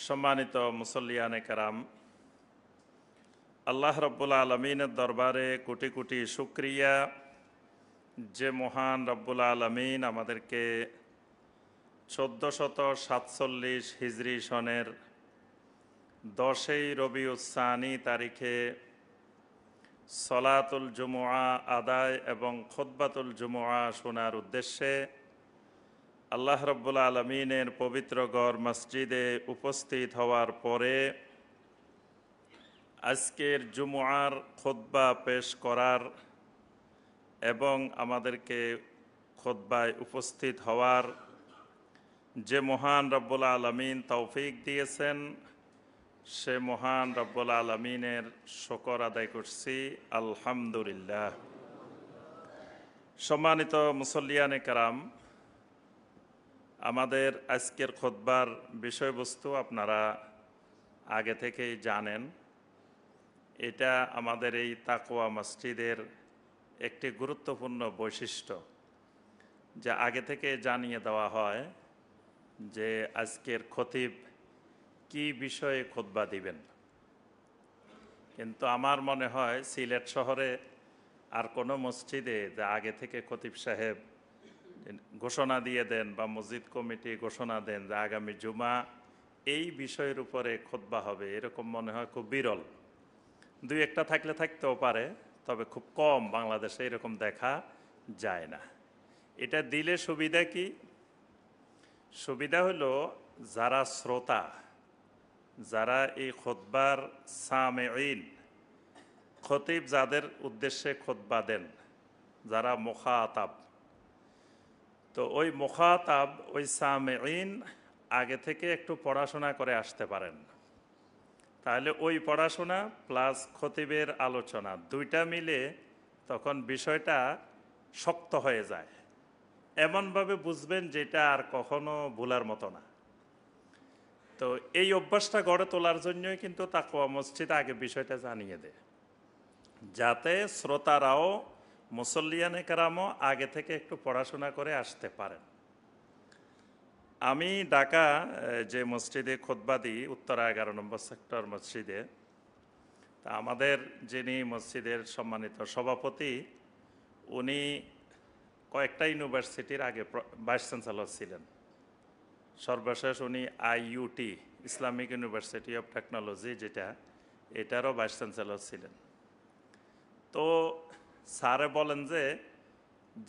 সম্মানিত মুসল্লিয়ানে কেরাম, আল্লাহ রব্বুল আলমিনের দরবারে কোটি কোটি শুকরিয়া যে মহান রব্বুল আলমিন আমাদেরকে 1447 হিজরি সনের 10ই রবিউস-সানি তারিখে সলাতুল জুমুআ আদায় এবং খুতবাতুল জুমুআ শোনার উদ্দেশ্যে আল্লাহ রব্বুল আলমিনের পবিত্র গড় মসজিদে উপস্থিত হওয়ার পরে আজকের জুমুআর খুতবা পেশ করার এবং আমাদেরকে খুতবায় উপস্থিত হওয়ার যে মহান রব্বুল আলমিন তৌফিক দিয়েছেন, সে মহান রব্বুল আলমিনের শুকর আদায় করছি, আলহামদুলিল্লাহ। সম্মানিত মুসল্লিয়ানে কেরাম, আমাদের আজকের খুতবার বিষয়বস্তু আপনারা আগে থেকেই জানেন। এটা আমাদের এই তাকওয়া মসজিদের একটি গুরুত্বপূর্ণ বৈশিষ্ট্য, যা আগে থেকে জানিয়ে দেওয়া হয় যে আজকের খতিব কি বিষয়ে খুতবা দিবেন। কিন্তু আমার মনে হয় সিলেট শহরে আর কোনো মসজিদে যা আগে থেকে খতিব সাহেব ঘোষণা দিয়ে দেন বা মসজিদ কমিটি ঘোষণা দেন যে আগামী জুমা এই বিষয়ের উপরে খুতবা হবে, এরকম মনে হয় খুব বিরল। দুই একটা থাকলে থাকতেও পারে, তবে খুব কম, বাংলাদেশে এরকম দেখা যায় না। এটা দিলে সুবিধা কি? সুবিধা হলো যারা শ্রোতা, যারা এই খুতবার সামেঈন, খতিব যাদের উদ্দেশ্যে খুতবা দেন, যারা মুখাতাব, তো ওই মুখাতাব, ওই সামেঈন আগে থেকে একটু পড়াশোনা করে আসতে পারেন। তাহলে ওই পড়াশোনা প্লাস খতিবের আলোচনা দুইটা মিলে তখন বিষয়টা শক্ত হয়ে যায়, এমনভাবে বুঝবেন যেটা আর কখনো ভুলার মতো না। তো এই অভ্যাসটা গড়ে তোলার জন্যই কিন্তু তাকওয়া মসজিদ আগে বিষয়টা জানিয়ে দেয়, যাতে শ্রোতারাও, মুসল্লিয়ানে কেরামও আগে থেকে একটু পড়াশোনা করে আসতে পারেন। আমি ঢাকা যে মসজিদে খুতবা দিই, উত্তরা 11 নম্বর সেক্টর মসজিদে, তা আমাদের যিনি মসজিদের সম্মানিত সভাপতি, উনি কয়েকটা ইউনিভার্সিটির আগে ভাইস চ্যান্সেলর ছিলেন। সর্বশেষ উনি IUT, Islamic university of technology, এটারও ভাইস চ্যান্সেলর ছিলেন। তো স্যারে বলেন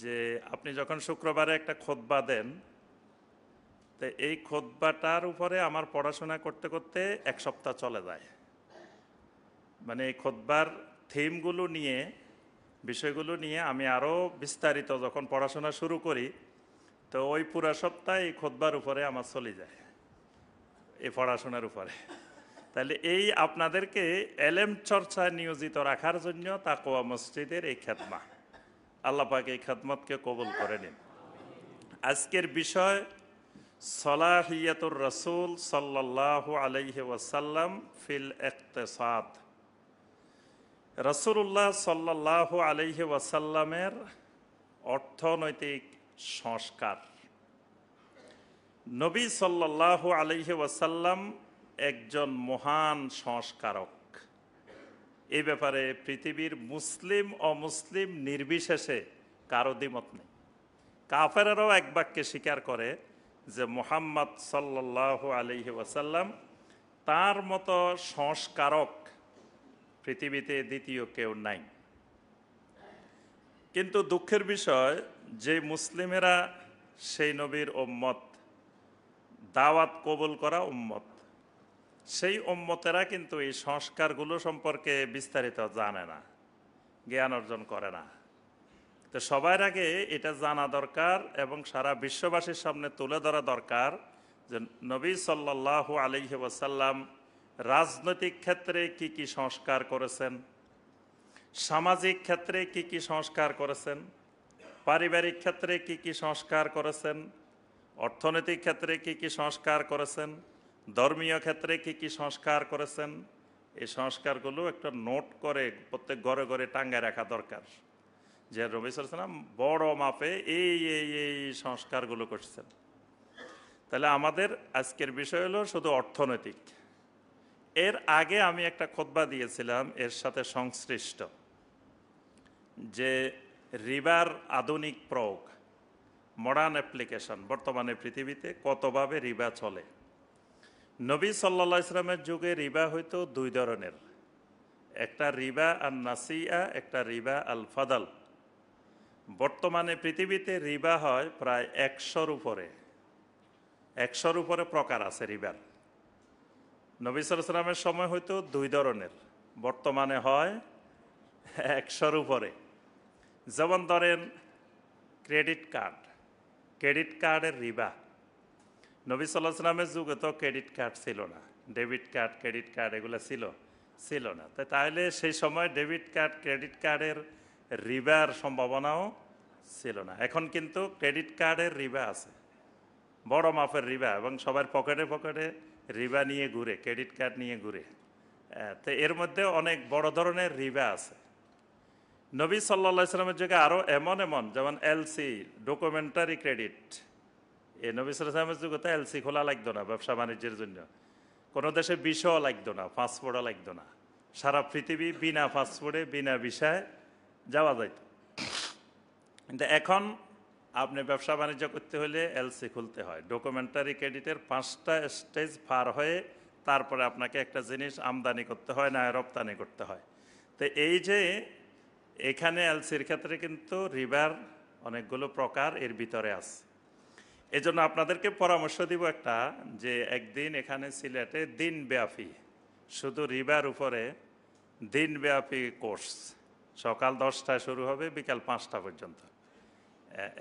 যে আপনি যখন শুক্রবারে একটা খুতবা দেন, তো এই খুতবাটার উপরে আমার পড়াশোনা করতে করতে এক সপ্তাহ চলে যায়। মানে এই খুতবার থিমগুলো নিয়ে, বিষয়গুলো নিয়ে আমি আরও বিস্তারিত যখন পড়াশোনা শুরু করি, তো ওই পুরা সপ্তাহ এই খুতবার উপরে আমার চলে যায়, এই পড়াশোনার উপরে। তাহলে এই আপনাদেরকে এলেম চর্চায় নিয়োজিত রাখার জন্য তাকওয়া মসজিদের এই খেদমা, আল্লাহ পাক এই খেদমতকে কবুল করে নিন। আজকের বিষয় সলাহিয়াতুর রাসূল সাল্লাল্লাহু আলাইহি ওয়াসাল্লাম ফিল ইকতিসাদ। রাসূলুল্লাহ সাল্লাল্লাহু আলাইহি ওয়াসাল্লামের অর্থনৈতিক সংস্কার। নবী সাল্লাল্লাহু আলাইহি ওয়াসাল্লাম একজন মহান সংস্কারক। এই ব্যাপারে পৃথিবীর মুসলিম অমুসলিম নির্বিশেষে কারো দ্বিমত নেই। কাফেরেরাও এক বাক্যে স্বীকার করে যে মুহাম্মদ সাল্লাল্লাহু আলাইহি ওয়াসাল্লাম তার মতো সংস্কারক পৃথিবীতে দ্বিতীয় কেউ নাই। কিন্তু দুঃখের বিষয়, যে মুসলিমেরা সেই নবীর উম্মত, দাওয়াত কবুল করা উম্মত, সেই উম্মতেরা কিন্তু এই সংস্কারগুলো সম্পর্কে বিস্তারিত জানে না, জ্ঞান অর্জন করে না। তো সবার আগে এটা জানা দরকার এবং সারা বিশ্ববাসীর সামনে তুলে ধরা দরকার যে নবী সাল্লাল্লাহু আলাইহি ওয়াসাল্লাম রাজনৈতিক ক্ষেত্রে কি কি সংস্কার করেছেন, সামাজিক ক্ষেত্রে কি কি সংস্কার করেছেন, পারিবারিক ক্ষেত্রে কি কি সংস্কার করেছেন, অর্থনৈতিক ক্ষেত্রে কি কি সংস্কার করেছেন, ধর্মীয় ক্ষেত্রে কি কি সংস্কার করেছেন। এই সংস্কারগুলো একটা নোট করে প্রত্যেক ঘরে ঘরে টাঙ্গায় রাখা দরকার, যে নবী সাল্লাল্লাহু আলাইহি ওয়াসাল্লাম বড় মাপে এই এই এই সংস্কারগুলো করছেন। তাহলে আমাদের আজকের বিষয় হলো শুধু অর্থনৈতিক। এর আগে আমি একটা খুতবা দিয়েছিলাম এর সাথে সংশ্লিষ্ট, যে রিবার আধুনিক প্রয়োগ, মডার্ন অ্যাপ্লিকেশন, বর্তমানে পৃথিবীতে কতভাবে রিবা চলে। নবী সাল্লাল্লাহু আলাইহি ওয়াসাল্লামের যুগে রিবা হইতো দুই ধরনের, একটা রিবা আর নাসিয়া, একটা রিবা আল ফাদাল। বর্তমানে পৃথিবীতে রিবা হয় প্রায় 100-র উপরে, 100-র উপরে প্রকার আছে রিবার। নবী সাল্লাল্লাহু আলাইহি ওয়াসাল্লামের সময় হয়তো দুই ধরনের, বর্তমানে হয় 100-র উপরে। যেমন ধরেন ক্রেডিট কার্ড, ক্রেডিট কার্ডের রিবা। নবী সাল্লাল্লাহু আলাইহি ওয়াসাল্লামের যুগে তো ক্রেডিট কার্ড ছিল না, ডেবিট কার্ড, ক্রেডিট কার্ড এগুলো ছিল না। তাহলে সেই সময় ডেবিট কার্ড, ক্রেডিট কার্ডের রিবার সম্ভাবনাও ছিল না। এখন কিন্তু ক্রেডিট কার্ডের রিবা আছে, বড় মাপের রিবা, এবং সবার পকেটে পকেটে রিবা নিয়ে ঘুরে, ক্রেডিট কার্ড নিয়ে ঘুরে। তো এর মধ্যে অনেক বড় ধরনের রিবা আছে। নবী সাল্লাল্লাহু আলাইহি ওয়াসাল্লামের যুগে আরও এমন যেমন এলসি, ডকুমেন্টারি ক্রেডিট। এই নবী সাল্লাল্লাহু আলাইহি ওয়াসাল্লামের যুগে তো এলসি খোলা লাগতো না ব্যবসা বাণিজ্যের জন্য, কোনো দেশে ভিসাও লাগতো না, পাসপোর্টও লাগতো না। সারা পৃথিবী বিনা পাসপোর্টে, বিনা ভিসায় যাওয়া যাইত। কিন্তু এখন আপনি ব্যবসা বাণিজ্য করতে হলে এলসি খুলতে হয়, ডকুমেন্টারি ক্রেডিটের 5টা স্টেজ পার হয়ে তারপরে আপনাকে একটা জিনিস আমদানি করতে হয়, না রপ্তানি করতে হয়। তো এই যে এখানে এলসির ক্ষেত্রে কিন্তু রিবার অনেকগুলো প্রকার এর ভিতরে আছে। এই জন্য আপনাদেরকে পরামর্শ দিব একটা, যে একদিন এখানে সিলেটে দিনব্যাপী শুধু রিবার উপরে দিনব্যাপী কোর্স, সকাল 10টায় শুরু হবে, বিকাল 5টা পর্যন্ত।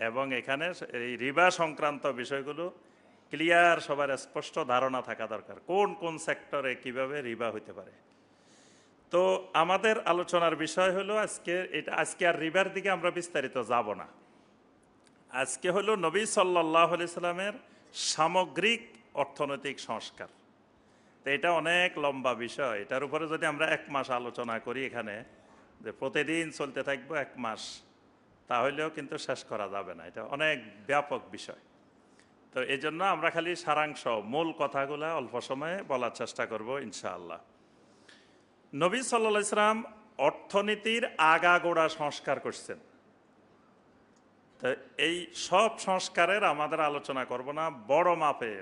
এবং এখানে এই রিবা সংক্রান্ত বিষয়গুলো ক্লিয়ার, সবার স্পষ্ট ধারণা থাকা দরকার, কোন কোন সেক্টরে কিভাবে রিবা হইতে পারে। তো আমাদের আলোচনার বিষয় হলো আজকে আর রিবার দিকে আমরা বিস্তারিত যাব না। আজকে হলো নবী সাল্লাল্লাহু আলাইহি সাল্লামের সামগ্রিক অর্থনৈতিক সংস্কার। তো এটা অনেক লম্বা বিষয়, এটার উপরে যদি আমরা 1 মাস আলোচনা করি এখানে, যে প্রতিদিন চলতে থাকবো 1 মাস, তাহলেও কিন্তু শেষ করা যাবে না, এটা অনেক ব্যাপক বিষয়। তো এই জন্য আমরা খালি সারাংশ, মূল কথাগুলো অল্প সময়ে বলার চেষ্টা করব ইনশাআল্লাহ। নবী সাল্লাল্লাহু আলাইহি সাল্লাম অর্থনীতির আগাগোড়া সংস্কার করছেন। তো এই সব সংস্কারের আমাদের আলোচনা করব না, বড় মাপে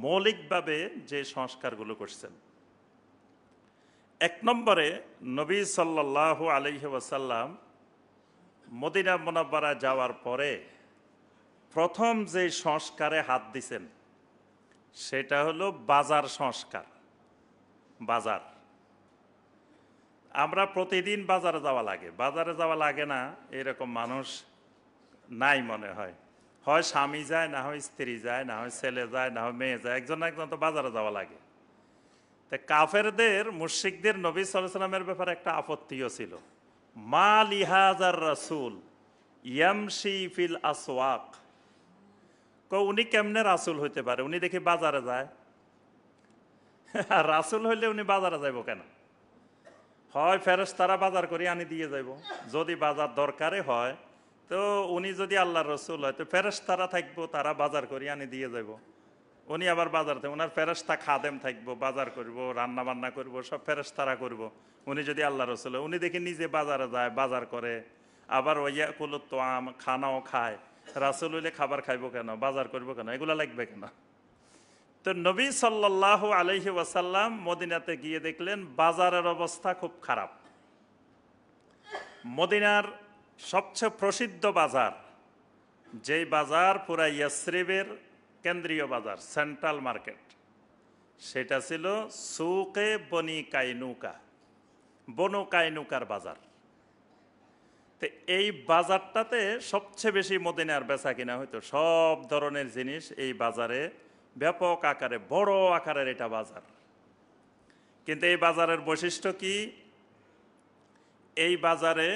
মৌলিকভাবে যে সংস্কারগুলো করছেন। 1 নম্বরে নবী সাল্লাল্লাহু আলাইহি ওয়াসাল্লাম মদিনা মুনাওয়ারা যাওয়ার পরে প্রথম যে সংস্কারে হাত দিছেন সেটা হলো বাজার সংস্কার। বাজার, আমরা প্রতিদিন বাজারে যাওয়া লাগে, বাজারে যাওয়া লাগে না এরকম মানুষ নাই মনে হয়। হয় স্বামী যায়, না হয় স্ত্রী যায়, না হয় ছেলে যায়, না হয় মেয়ে যায়, একজন না একজন তো বাজারে যাওয়া লাগে। তা কাফেরদের, মুশরিকদের নবী সাল্লাল্লাহু আলাইহি ওয়াসাল্লামের ব্যাপারে একটা আপত্তিও ছিল। মা লিহাজার রাসূল ইয়ামশি ফিল আসওয়াক, উনি কেমনে রাসূল হইতে পারে, উনি দেখি বাজারে যায়। রাসূল হইলে উনি বাজারে যাইব কেন? হয় ফেরেশতারা বাজার করে আনি দিয়ে যাইব, যদি বাজার দরকারে হয়। তো উনি যদি আল্লাহর রাসূল হয় তো ফেরেশতারা থাকবো, তারা বাজার করে আনি দিয়ে যাইব। উনি আবার বাজার থেকে, ওনার ফেরেশতা খাদেম থাকবো, বাজার করব, রান্না বান্না করব, সব ফেরেশতারা করব। উনি যদি আল্লাহর রাসূল হয়, উনি দেখি নিজে বাজারে যায়, বাজার করে, আবার ওয়াইয়াকুলু তাআম, খানাও খায়। রাসূল হইলে খাবার খাইবো কেন, বাজার করবো কেন, এগুলা লাগবে কেন? তো নবী সাল্লাল্লাহু আলাইহি ওয়াসাল্লাম মদিনাতে গিয়ে দেখলেন বাজারের অবস্থা খুব খারাপ। মদিনার সবচেয়ে প্রসিদ্ধ বাজার, যেই বাজার পুরা ইয়াসরিবের কেন্দ্রীয় বাজার, সেন্ট্রাল মার্কেট, সেটা ছিল সুকে বনি কাইনুকা, বনু কাইনুকার বাজার। তো এই বাজারটাতে সবচেয়ে বেশি মদিনার বেচা কিনা হইতো, সব ধরনের জিনিস এই বাজারে ব্যাপক আকারে, বড় আকারের এটা বাজার। কিন্তু এই বাজারের বৈশিষ্ট্য কি? এই বাজারে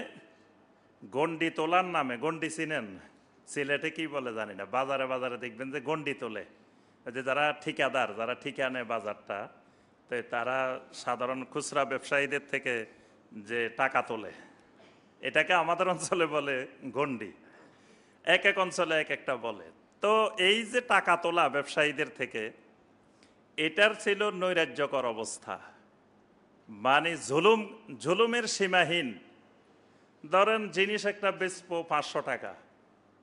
গন্ডি তোলার নামে, গন্ডি চিনেন? সিলেটে কি বলে জানি না, বাজারে বাজারে দেখবেন যে গন্ডি তোলে, যে যারা ঠিকাদার, যারা ঠিকা নেয় বাজারটা, তো তারা সাধারণ খুচরা ব্যবসায়ীদের থেকে যে টাকা তোলে, এটাকে আমাদের অঞ্চলে বলে গন্ডি, এক এক অঞ্চলে এক একটা বলে। তো এই যে টাকা তোলা ব্যবসায়ীদের থেকে, এটার ছিল নৈরাজ্যকর অবস্থা, মানে জুলুমের সীমাহীন। ধরেন জিনিস একটা বেচবো 500 টাকা,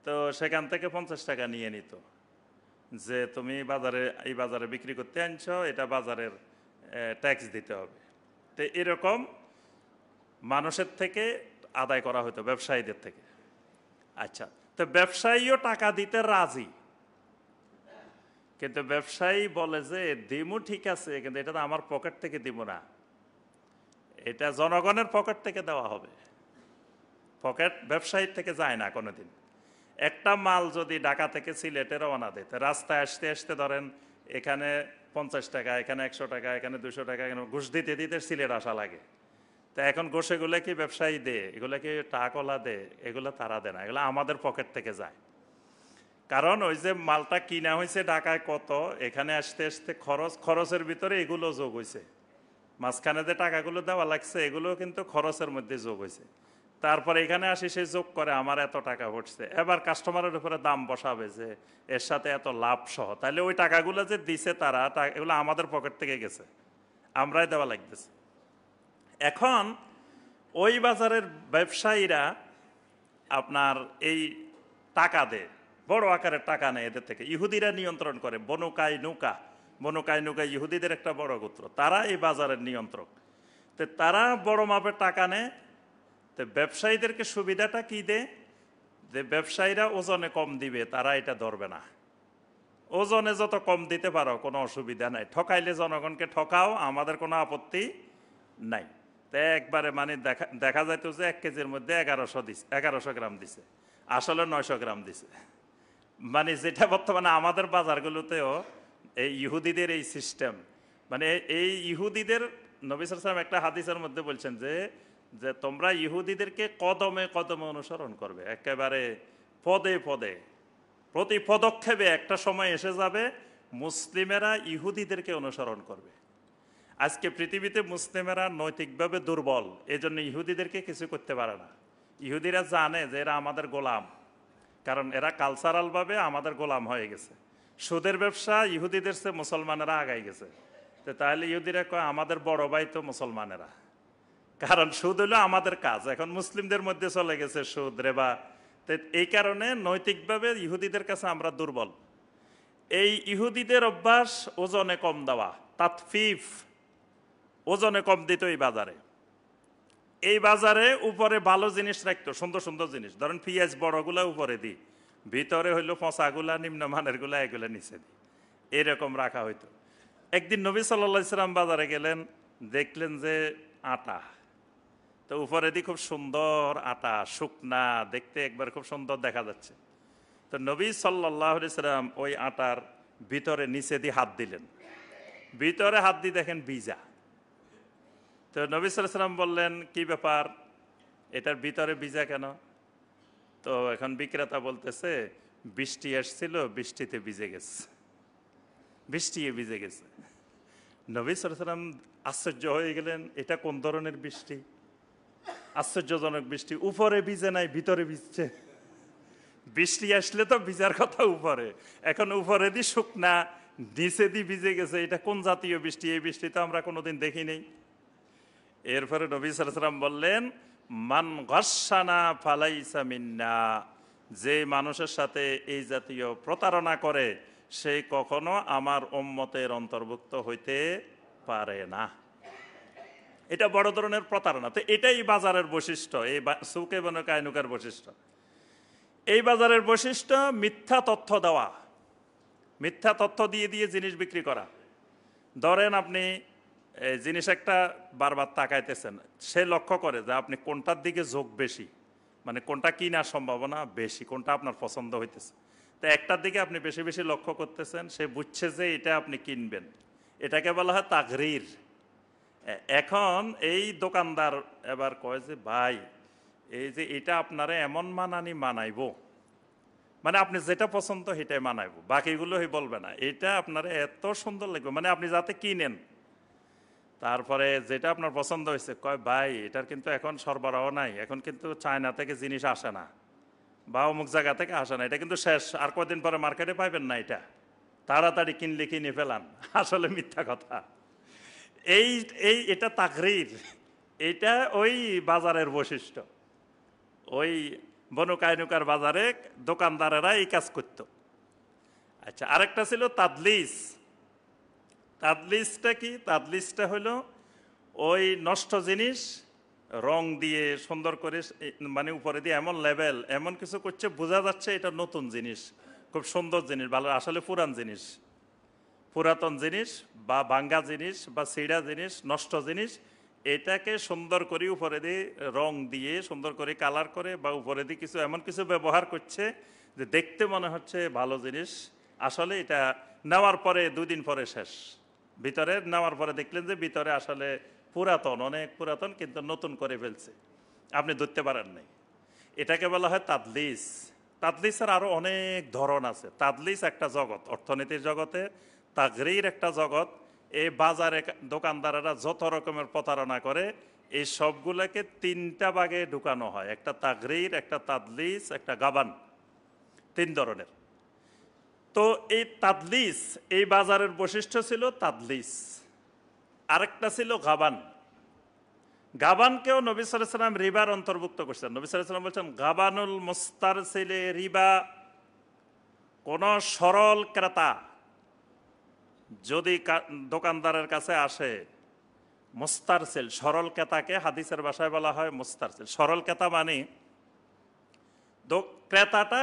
তো সেখান থেকে 50 টাকা নিয়ে নিত, যে তুমি এই বাজারে বিক্রি করতে আনছো, এটা বাজারের ট্যাক্স দিতে হবে। তো এরকম মানুষের থেকে আদায় করা হতো, ব্যবসায়ীদের থেকে। আচ্ছা, তো ব্যবসায়ীও টাকা দিতে রাজি, কিন্তু ব্যবসায়ী বলে যে দিমু ঠিক আছে, কিন্তু এটা তো আমার পকেট থেকে দিব না, এটা জনগণের পকেট থেকে দেওয়া হবে। পকেট ব্যবসায়ীর থেকে যায় না কোনোদিন। একটা মাল যদি ঢাকা থেকে সিলেটে রওনা দেয়, রাস্তায় আসতে আসতে ধরেন এখানে 50 টাকা, এখানে 100 টাকা, এখানে 200 টাকা, এখানে ঘুষ দিতে দিতে সিলেট আসা লাগে। তা এখন ঘুষ এগুলো কি ব্যবসায়ী দেয়, এগুলো কি টাকাওয়ালা দেয়? এগুলো তারা দেয় না, এগুলো আমাদের পকেট থেকে যায়। কারণ ওই যে মালটা কিনা হয়েছে ঢাকায় কত, এখানে আসতে আসতে খরচের ভিতরে এগুলো যোগ হয়েছে, মাঝখানে যে টাকাগুলো দেওয়া লাগছে এগুলো কিন্তু খরচের মধ্যে যোগ হয়েছে। তারপরে এখানে আসি সে যোগ করে আমার এত টাকা পড়ছে, এবার কাস্টমারের উপরে দাম বসাবে যে এর সাথে এত লাভ সহ, তাহলে ওই টাকাগুলো যে দিছে তারা, এগুলো আমাদের পকেট থেকে গেছে, আমরাই দেওয়া লাগতেছে। এখন ওই বাজারের ব্যবসায়ীরা আপনার এই টাকা দেয়, বড় আকারের টাকা নেয় এদের থেকে, ইহুদিরা নিয়ন্ত্রণ করে। বনুকাই নৌকা ইহুদিদের একটা বড় গোত্র, তারা এই বাজারের নিয়ন্ত্রক। তো তারা বড় মাপের টাকা নেয়। তো ব্যবসায়ীদেরকে সুবিধাটা কি দেয়, যে ব্যবসায়ীরা ওজনে কম দিবে, তারা এটা ধরবে না। ওজনে যত কম দিতে পারো কোনো অসুবিধা নাই, ঠকাইলে জনগণকে ঠকাও, আমাদের কোনো আপত্তি নাই। তো একবারে মানে দেখা যাইতো যে 1 কেজির মধ্যে 1100 গ্রাম দিছে, আসলে 900 গ্রাম দিছে। মানে যেটা বর্তমানে আমাদের বাজারগুলোতেও এই ইহুদিদের এই সিস্টেম, মানে এই ইহুদিদের নবী সাল্লাল্লাহু আলাইহি ওয়াসাল্লাম একটা হাদিসের মধ্যে বলছেন যে তোমরা ইহুদিদেরকে কদমে কদমে অনুসরণ করবে, একেবারে পদে পদে, প্রতি পদক্ষেপে একটা সময় এসে যাবে মুসলিমেরা ইহুদিদেরকে অনুসরণ করবে। আজকে পৃথিবীতে মুসলিমেরা নৈতিকভাবে দুর্বল, এজন্য ইহুদিদেরকে কিছু করতে পারে না। ইহুদিরা জানে যে এরা আমাদের গোলাম, কারণ এরা কালচারালভাবে আমাদের গোলাম হয়ে গেছে। সুদের ব্যবসা ইহুদিদের চেয়ে মুসলমানেরা আগাই গেছে। তো তাহলে ইহুদিরা কয় আমাদের বড় ভাই তো মুসলমানেরা, কারণ সুদ হলো আমাদের কাজ, এখন মুসলিমদের মধ্যে চলে গেছে সুদ, রেবা। তো এই কারণে নৈতিকভাবে ইহুদিদের কাছে আমরা দুর্বল। এই ইহুদিদের অভ্যাস ওজনে কম দেওয়া, তাতফিফ, ওজনে কম দিত এই বাজারে উপরে ভালো জিনিস রাখতো, সুন্দর সুন্দর জিনিস, ধরেন পেঁয়াজ বড়গুলা উপরে দিই, ভিতরে হইলো পচাগুলা, নিম্নমানের গুলা এগুলা নিচে দিই, এরকম রাখা হইতো। একদিন নবী সাল্লাল্লাহু আলাইহি সাল্লাম বাজারে গেলেন, দেখলেন যে আটা, তো উপরে দিয়ে খুব সুন্দর আটা, শুকনা, দেখতে একবার খুব সুন্দর দেখা যাচ্ছে। তো নবী সাল্লাল্লাহু আলাইহি সাল্লাম ওই আটার ভিতরে নিচে দিয়ে হাত দিলেন, ভিতরে হাত দিয়ে দেখেন ভিজা। তো নবী সাল্লাল্লাহু আলাইহি সাল্লাম বললেন কি ব্যাপার, এটার ভিতরে ভিজা কেন? তো এখন বিক্রেতা বলতেছে বৃষ্টি আসছিল, বৃষ্টিতে ভিজে গেছে, ভিজে গেছে। নবী সাল্লাল্লাহু আলাইহি সাল্লাম আশ্চর্য হয়ে গেলেন, এটা কোন ধরনের বৃষ্টি, আশ্চর্যজনক বৃষ্টি, উপরে ভিজে নাই ভিতরে ভিজছে। বৃষ্টি আসলে তো ভিজার কথা উপরে, এখন উপরে দি শুকনা, নিচে দি ভিজে গেছে, এটা কোন জাতীয় বৃষ্টি? এই বৃষ্টি তো আমরা কোনোদিন দেখি নেই। এরপরে নবী সাল্লাল্লাহু আলাইহি সাল্লাম বললেন মান গাশশানা ফালাইসা মিন্না, যে মানুষের সাথে এই জাতীয় প্রতারণা করে সে কখনো আমার উম্মতের অন্তর্ভুক্ত হইতে পারে না। এটা বড় ধরনের প্রতারণা। তো এটাই বাজারের বৈশিষ্ট্য, এই সুকে বনু কায়নুকার বৈশিষ্ট্য। এই বাজারের বৈশিষ্ট্য মিথ্যা তথ্য দেওয়া, মিথ্যা তথ্য দিয়ে দিয়ে জিনিস বিক্রি করা। ধরেন আপনি জিনিস একটা বারবার তাকাইতেছেন, সে লক্ষ্য করে যে আপনি কোনটার দিকে ঝোঁক বেশি, মানে কোনটা কেনার সম্ভাবনা বেশি, কোনটা আপনার পছন্দ হইতেছে। তো একটার দিকে আপনি বেশি বেশি লক্ষ্য করতেছেন, সে বুঝছে যে এটা আপনি কিনবেন, এটাকে বলা হয় তাগরির। এখন এই দোকানদার এবার কয় যে ভাই এই যে এটা আপনারা এমন মানাইবো, মানে আপনি যেটা পছন্দ সেটাই মানাইবো, বাকিগুলো বলবে না, এটা আপনারা এত সুন্দর লাগবে, মানে আপনি যাতে কিনেন। তারপরে যেটা আপনার পছন্দ হয়েছে, কয় ভাই এটার কিন্তু এখন সরবরাহ নাই, এখন কিন্তু চায়না থেকে জিনিস আসে না, বা অমুক জায়গা থেকে আসে না, এটা কিন্তু শেষ, আর কদিন পরে মার্কেটে পাইবেন না, এটা তাড়াতাড়ি কিনলে কিনে ফেলান। আসলে মিথ্যা কথা। এই এই এটা তাকরীর, এটা ওই বাজারের বৈশিষ্ট্য। ওই বনু কায়নুকার বাজারে দোকানদারেরা এই কাজ করত। আচ্ছা, আরেকটা ছিল তাদলিস। তাদলিসটা কি? তাদলিসটা হলো ওই নষ্ট জিনিস রং দিয়ে সুন্দর করে, মানে উপরে দিয়ে এমন লেবেল, এমন কিছু করছে বোঝা যাচ্ছে এটা নতুন জিনিস, খুব সুন্দর জিনিস, ভালো, আসলে পুরান জিনিস, পুরাতন জিনিস বা ভাঙ্গা জিনিস বা ছিঁড়া জিনিস, নষ্ট জিনিস, এটাকে সুন্দর করে উপরে দিয়ে রং দিয়ে সুন্দর করে কালার করে বা উপরে দিয়ে কিছু এমন কিছু ব্যবহার করছে যে দেখতে মনে হচ্ছে ভালো জিনিস, আসলে এটা নেওয়ার পরে 2 দিন পরে শেষ। ভিতরে নেওয়ার পরে দেখলেন যে ভিতরে আসলে পুরাতন, অনেক পুরাতন, কিন্তু নতুন করে ফেলছে, আপনি ধরতে পারেন নাই। এটাকে বলা হয় তাদলিস। তাদলিসের আরও অনেক ধরন আছে। তাদলিস একটা জগৎ, অর্থনীতির জগতে তাগরির একটা জগৎ। এই বাজারে দোকানদারেরা যত রকমের প্রতারণা করে, এই সবগুলোকে 3টা ভাগে ঢুকানো হয়, একটা তাগরির, একটা তাদলিস, একটা গাবান, 3 ধরনের। তো এই তাদলিস, এই বাজারের বৈশিষ্ট্য ছিল তাদলিস। আরেকটা ছিল গাবান। গাবানকেও নবী সাল্লাল্লাহু আলাইহি ওয়াসাল্লাম রিবার অন্তর্ভুক্ত করছেন। নবী সাল্লাল্লাহু আলাইহি ওয়াসাল্লাম বলছেন, গাবানুল মুস্তারসিলে রিবা, কোন সরল ক্রেতা যদি দোকানদারের কাছে আসে, মুস্তারসিল, সরল ক্রেতাকে হাদিসের ভাষায় বলা হয় মুস্তারসিল। সরল ক্রেতা মানে ক্রেতাটা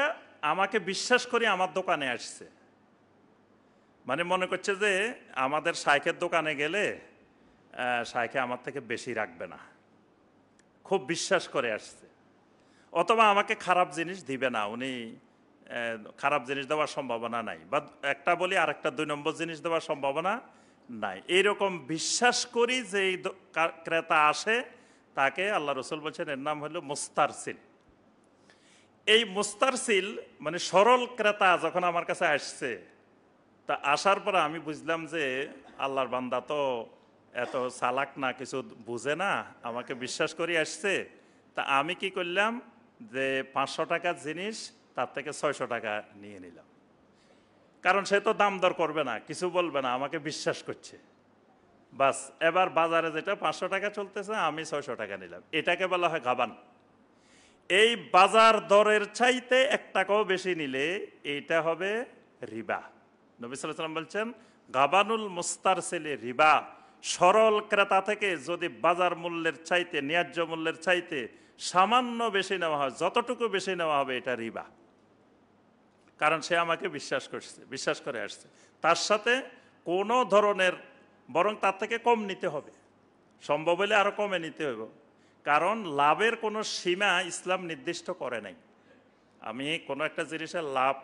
আমাকে বিশ্বাস করে আমার দোকানে আসছে, মানে মনে করছে যে আমাদের শাইখের দোকানে গেলে শাইখে আমার থেকে বেশি রাখবে না, খুব বিশ্বাস করে আসছে, অথবা আমাকে খারাপ জিনিস দিবে না, উনি খারাপ জিনিস দেওয়ার সম্ভাবনা নাই, বা একটা বলি আরেকটা 2 নম্বর জিনিস দেওয়ার সম্ভাবনা নাই, এইরকম বিশ্বাস করি যে ক্রেতা আসে, তাকে আল্লাহ রসুল বলছেন এর নাম হলো মুস্তারসিল। এই মুস্তারসিল মানে সরল ক্রেতা যখন আমার কাছে আসছে, তা আসার পরে আমি বুঝলাম যে আল্লাহর বান্দা তো এত চালাক না, কিছু বুঝে না, আমাকে বিশ্বাস করে আসছে। তা আমি কি করলাম যে 500 টাকার জিনিস তার থেকে 600 টাকা নিয়ে নিলাম, কারণ সে তো দাম দর করবে না, কিছু বলবে না, আমাকে বিশ্বাস করছে। বাস, এবার বাজারে যেটা 500 টাকা চলতেছে আমি 600 টাকা নিলাম, এটাকে বলা হয় গাবান। এই বাজার দরের চাইতে 1 টাকাও বেশি নিলে এইটা হবে রিবা। নবী সাল্লাল্লাহু আলাইহি ওয়াসাল্লাম বলছেন, গাবানুল মুস্তারসিলে রিবা, সরল ক্রেতা থেকে যদি বাজার মূল্যের চাইতে, ন্যায্য মূল্যের চাইতে সামান্য বেশি নেওয়া হয়, যতটুকু বেশি নেওয়া হবে, এটা রিবা। কারণ সে আমাকে বিশ্বাস করে আসছে, তার সাথে কোনো ধরনের, বরং তার থেকে কম নিতে হবে, সম্ভব হলে আরো কমে নিতে হবে, কারণ লাভের কোনো সীমা ইসলাম নির্দিষ্ট করে নাই। আমি কোনো একটা জিনিসের লাভ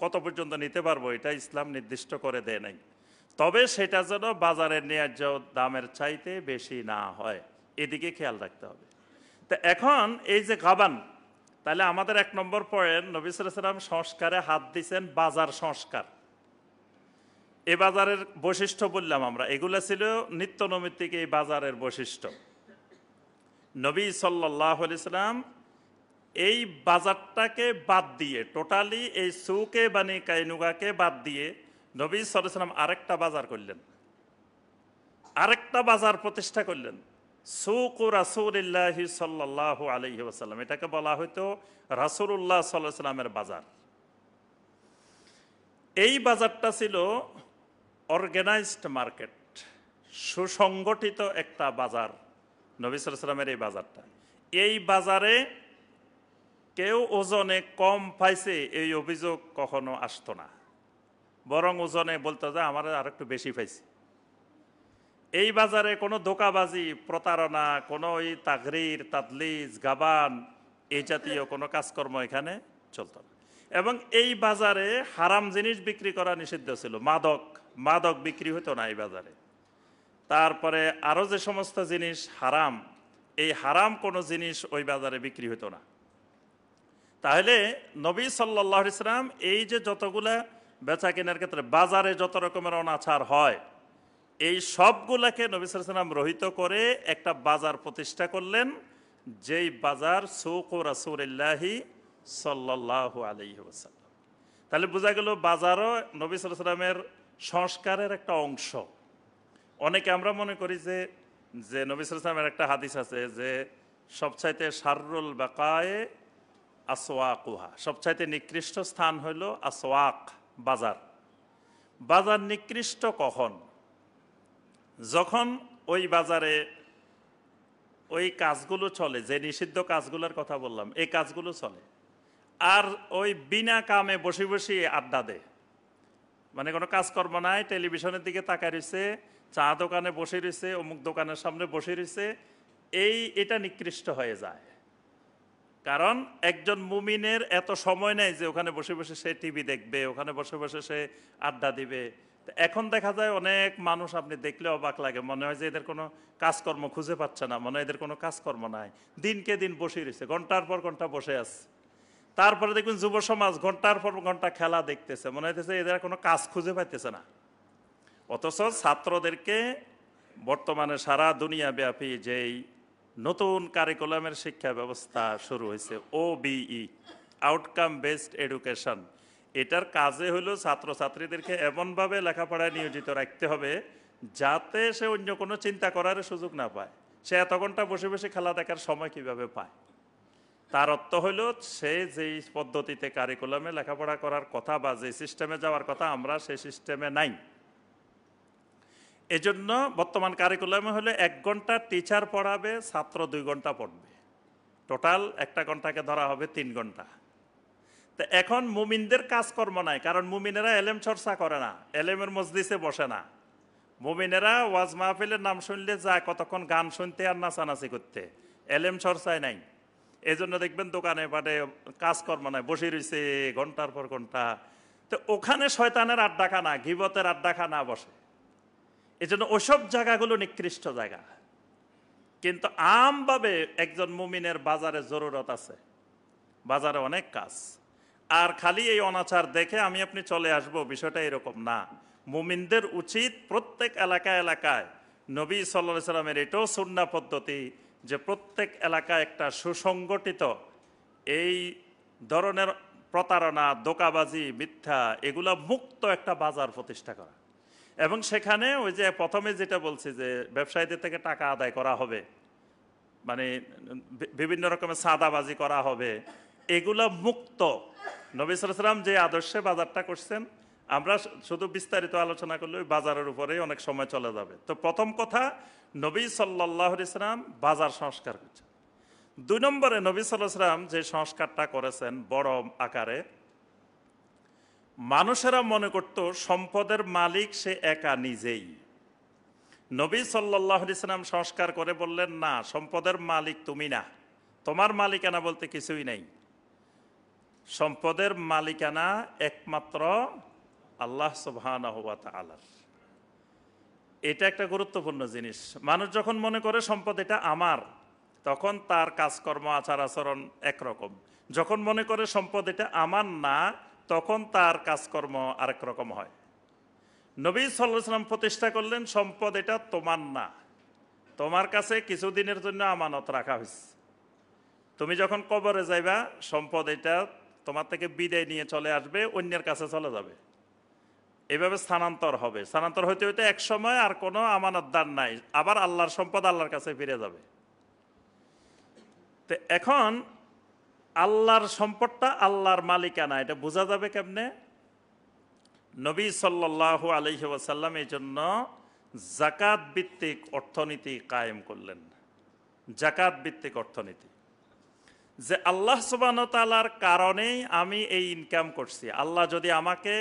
কত পর্যন্ত নিতে পারবো, এটা ইসলাম নির্দিষ্ট করে দেয় নাই। তবে সেটা যেন বাজারের ন্যায্য দামের চাইতে বেশি না হয়, এদিকে খেয়াল রাখতে হবে। তো এখন এই যে গাবান, তাহলে আমাদের 1 নম্বর পয়েন্ট, নবী সাল্লাল্লাহু আলাইহি ওয়াসাল্লাম সংস্কারে হাত দিয়েছেন, বাজার সংস্কার। এ বাজারের বৈশিষ্ট্য বললাম আমরা, এগুলো ছিল নিত্য নৈমিত্তিক এই বাজারের বৈশিষ্ট্য। নবী সাল্লাল্লাহু আলাইহি ওয়াসাল্লাম এই বাজারটাকে বাদ দিয়ে, টোটালি এই সুকে বানি কাইনুগাকে বাদ দিয়ে নবী সাল্লাল্লাহু আলাইহি ওয়াসাল্লাম আরেকটা বাজার করলেন, আরেকটা বাজার প্রতিষ্ঠা করলেন, সুক রাসূলিল্লাহি সাল্লাল্লাহু আলাইহি ওয়াসাল্লাম। এটাকে বলা হয়তো রাসূলুল্লাহ সাল্লাল্লাহু আলাইহি ওয়াসাল্লামের বাজার। এই বাজারটা ছিল অর্গানাইজড মার্কেট, সুসংগঠিত একটা বাজার নবী সাল্লাল্লাহু আলাইহি ওয়াসাল্লামের এই বাজারটা। এই বাজারে কেউ ওজনে কম পাইছে এই অভিযোগ কখনো আসতো না, বরং ওজনে বলতো যে আমার আর একটু বেশি পাইছে। এই বাজারে কোনো ধোঁকাবাজি, প্রতারণা, কোনো ওই তাগরির, তাদলিস, গাবান, এই জাতীয় কোনো কাজকর্ম এখানে চলতো না। এবং এই বাজারে হারাম জিনিস বিক্রি করা নিষিদ্ধ ছিল, মাদক বিক্রি হতো না এই বাজারে। তারপরে আরও যে সমস্ত জিনিস হারাম, এই হারাম কোনো জিনিস ওই বাজারে বিক্রি হতো না। তাহলে নবী সাল্লাল্লাহু আলাইহি ওয়াসাল্লাম এই যে যতগুলা বেচা কেনার ক্ষেত্রে বাজারে যত রকমের অনাচার হয়, এই সবগুলাকে নবী সাল্লাল্লাহু আলাইহি ওয়াসাল্লাম রহিত করে একটা বাজার প্রতিষ্ঠা করলেন, যেই বাজার সুক রাসূলিল্লাহি সাল্লাল্লাহু আলাইহি ওয়াসাল্লাম। তাহলে বোঝা গেল বাজারও নবী সাল্লাল্লাহু আলাইহি ওয়াসাল্লামের সংস্কারের একটা অংশ। অনেকে আমরা মনে করি যে যে নবী সাল্লাল্লাহু আলাইহি ওয়াসাল্লামের একটা হাদিস আছে যে সবচাইতে শাররুল বাকায়ে আসওয়াকুহা, সবচাইতে নিকৃষ্ট স্থান হইল আসওয়াক, বাজার। বাজার নিকৃষ্ট কখন? যখন ওই বাজারে ওই কাজগুলো চলে, যে নিষিদ্ধ কাজগুলোর কথা বললাম, এই কাজগুলো চলে, আর ওই বিনা কামে বসে বসে আড্ডা দেয়, মানে কোনো কাজকর্ম নাই, টেলিভিশনের দিকে তাকায় রয়েছে, চা দোকানে বসে রয়েছে, অমুক দোকানের সামনে বসে রয়েছে, এটা নিকৃষ্ট হয়ে যায়। কারণ একজন মুমিনের এত সময় নেই যে ওখানে বসে বসে সে টিভি দেখবে, ওখানে বসে বসে সে আড্ডা দিবে। এখন দেখা যায় অনেক মানুষ আপনি দেখলে অবাক লাগে, মনে হয় যে এদের কোনো কাজকর্ম খুঁজে পাচ্ছে না, মনে হয় এদের কোনো কাজকর্ম নাই, দিনকে দিন বসে রয়েছে, ঘন্টার পর ঘন্টা বসে আছে। তারপরে দেখবেন যুব সমাজ ঘন্টার পর ঘন্টা খেলা দেখতেছে, মনে হইতেছে এদের কোনো কাজ খুঁজে পাইতেছে না। অথচ ছাত্রদেরকে বর্তমানে সারা দুনিয়া ব্যাপী যেই নতুন কারিকুলামের শিক্ষা ব্যবস্থা শুরু হয়েছে, OBE, আউটকাম বেসড এডুকেশন, এটার কাজে হলো ছাত্রছাত্রীদেরকে এমনভাবে লেখাপড়ায় নিয়োজিত রাখতে হবে যাতে সে অন্য কোনো চিন্তা করার সুযোগ না পায়। সে এত ঘন্টা বসে বসে খেলা দেখার সময় কিভাবে পায়? তার অর্থ হইল সে যেই পদ্ধতিতে কারিকুলামে লেখাপড়া করার কথা বা যে সিস্টেমে যাওয়ার কথা, আমরা সেই সিস্টেমে নাই। এজন্য বর্তমান কারিকুলামে হলে 1 ঘন্টা টিচার পড়াবে, ছাত্র 2 ঘন্টা পড়বে, টোটাল 1 ঘন্টাকে ধরা হবে 3 ঘন্টা। তো এখন মুমিনদের কাজকর্ম নাই, কারণ মুমিনেরা এলেম চর্চা করে না, এলেমের মজলিসে বসে না। মুমিনেরা ওয়াজ মাহফিলের নাম শুনলে যায় কতক্ষণ গান শুনতে আর নাচানাচি করতে, এলেম চর্চায় নাই। এই জন্য দেখবেন দোকানে বাটে কাজকর্ম নাই, বসে রয়েছে ঘন্টার পর ঘন্টা। তো ওখানে শয়তানের আড্ডাখানা, গীবতের আড্ডাখানা বসে। এই জন্য ওসব জায়গাগুলো নিকৃষ্ট জায়গা। কিন্তু আমভাবে একজন মুমিনের বাজারে জরুরত আছে, বাজারে অনেক কাজ। আর খালি এই অনাচার দেখে আমি আপনি চলে আসব, বিষয়টা এরকম না। মুমিনদের উচিত প্রত্যেক এলাকায় এলাকায়, নবী সাল্লাল্লাহু আলাইহি সাল্লামের এটাও সুন্নাহ পদ্ধতি যে প্রত্যেক এলাকায় একটা সুসংগঠিত এই ধরনের প্রতারণা, ধোঁকাবাজি, মিথ্যা এগুলা মুক্ত একটা বাজার প্রতিষ্ঠা করা। এবং সেখানে ওই যে প্রথমে যেটা বলছি যে ব্যবসায়ীদের থেকে টাকা আদায় করা হবে, মানে বিভিন্ন রকমের সাদাবাজি করা হবে, এগুলা মুক্ত। নবী সাল্লাল্লাহু আলাইহি ওয়াসাল্লাম যে আদর্শে বাজারটা করছেন, আমরা শুধু বিস্তারিত আলোচনা করলে ওই বাজারের উপরেই অনেক সময় চলে যাবে। তো প্রথম কথা, নবী সাল্লাল্লাহু আলাইহি ওয়াসাল্লাম বাজার সংস্কার করছেন। 2 নম্বরে নবী সাল্লাল্লাহু আলাইহি ওয়াসাল্লাম যে সংস্কারটা করেছেন বড় আকারে, মানুষেরা মনে করত সম্পদের মালিক সে একা নিজেই। নবী সাল্লাল্লাহু আলাইহি ওয়াসাল্লাম সংস্কার করে বললেন, না, সম্পদের মালিক তুমি না, তোমার মালিকানা বলতে কিছুই নেই। সম্পদের মালিকানা একমাত্র আল্লাহ সুবহানাহু ওয়া তাআলার। এটা একটা গুরুত্বপূর্ণ জিনিস। মানুষ যখন মনে করে সম্পদ এটা আমার, তখন তার কাজকর্ম, আচার আচরণ একরকম। যখন মনে করে সম্পদ এটা আমার না, তখন তার কাজকর্ম আরেক রকম হয়। নবী সাল্লাল্লাহু আলাইহি ওয়াসাল্লাম প্রতিষ্ঠা করলেন, সম্পদ এটা তোমার না, তোমার কাছে কিছুদিনের জন্য আমানত রাখা হয়েছে। তুমি যখন কবরে যাইবা, সম্পদ এটা তোমার থেকে বিদায় নিয়ে চলে আসবে, অন্যের কাছে চলে যাবে, এভাবে স্থানান্তর হবে। স্থানান্তর হইতে হইতে এক সময় আর কোনো আমানতদার নাই, আবার আল্লাহর সম্পদ আল্লাহর কাছে ফিরে যাবে। তো এখন আল্লাহর সম্পদটা আল্লাহর মালিকানা, এটা বোঝা যাবে কেমনে? নবী সাল্লাল্লাহু আলাইহি ওয়াসাল্লাম এই জন্য যাকাত ভিত্তিক অর্থনীতি কায়েম করলেন। যাকাত ভিত্তিক অর্থনীতি, যে আল্লাহ সুবহানাহু ওয়া তাআলার কারণেই আমি এই ইনকাম করছি। আল্লাহ যদি আমাকে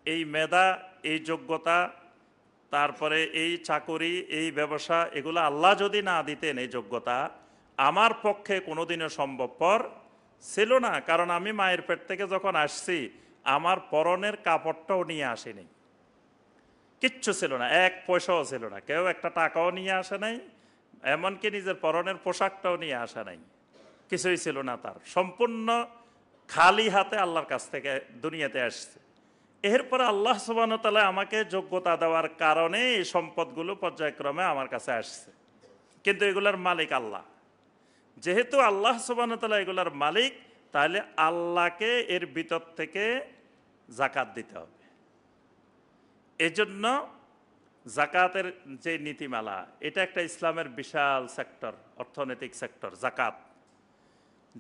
এই মেধা, এই যোগ্যতা, তারপরে এই চাকরি, এই ব্যবসা, এগুলো আল্লাহ যদি না দিতেন, এই যোগ্যতা আমার পক্ষে কোনোদিনও সম্ভবপর ছিল না। কারণ আমি মায়ের পেট থেকে যখন আসছি, আমার পরনের কাপড়টাও নিয়ে আসেনি, কিচ্ছু ছিল না, 1 পয়সাও ছিল না, কেউ একটা টাকাও নিয়ে আসে নাই, এমনকি নিজের পরনের পোশাকটাও নিয়ে আসে নাই, কিছুই ছিল না তার। সম্পূর্ণ খালি হাতে আল্লাহর কাছ থেকে দুনিয়াতে আসছে। এরপরে আল্লাহ সুবহানাহু ওয়া তাআলা আমাকে যোগ্যতা দেওয়ার কারণে এই সম্পদগুলো পর্যায়ক্রমে আমার কাছে আসছে। কিন্তু এগুলার মালিক আল্লাহ। যেহেতু আল্লাহ সুবহানাহু ওয়া তাআলা এগুলার মালিক, তাহলে আল্লাহকে এর ভিতর থেকে জাকাত দিতে হবে। এজন্য জাকাতের যে নীতিমালা, এটা একটা ইসলামের বিশাল সেক্টর, অর্থনৈতিক সেক্টর।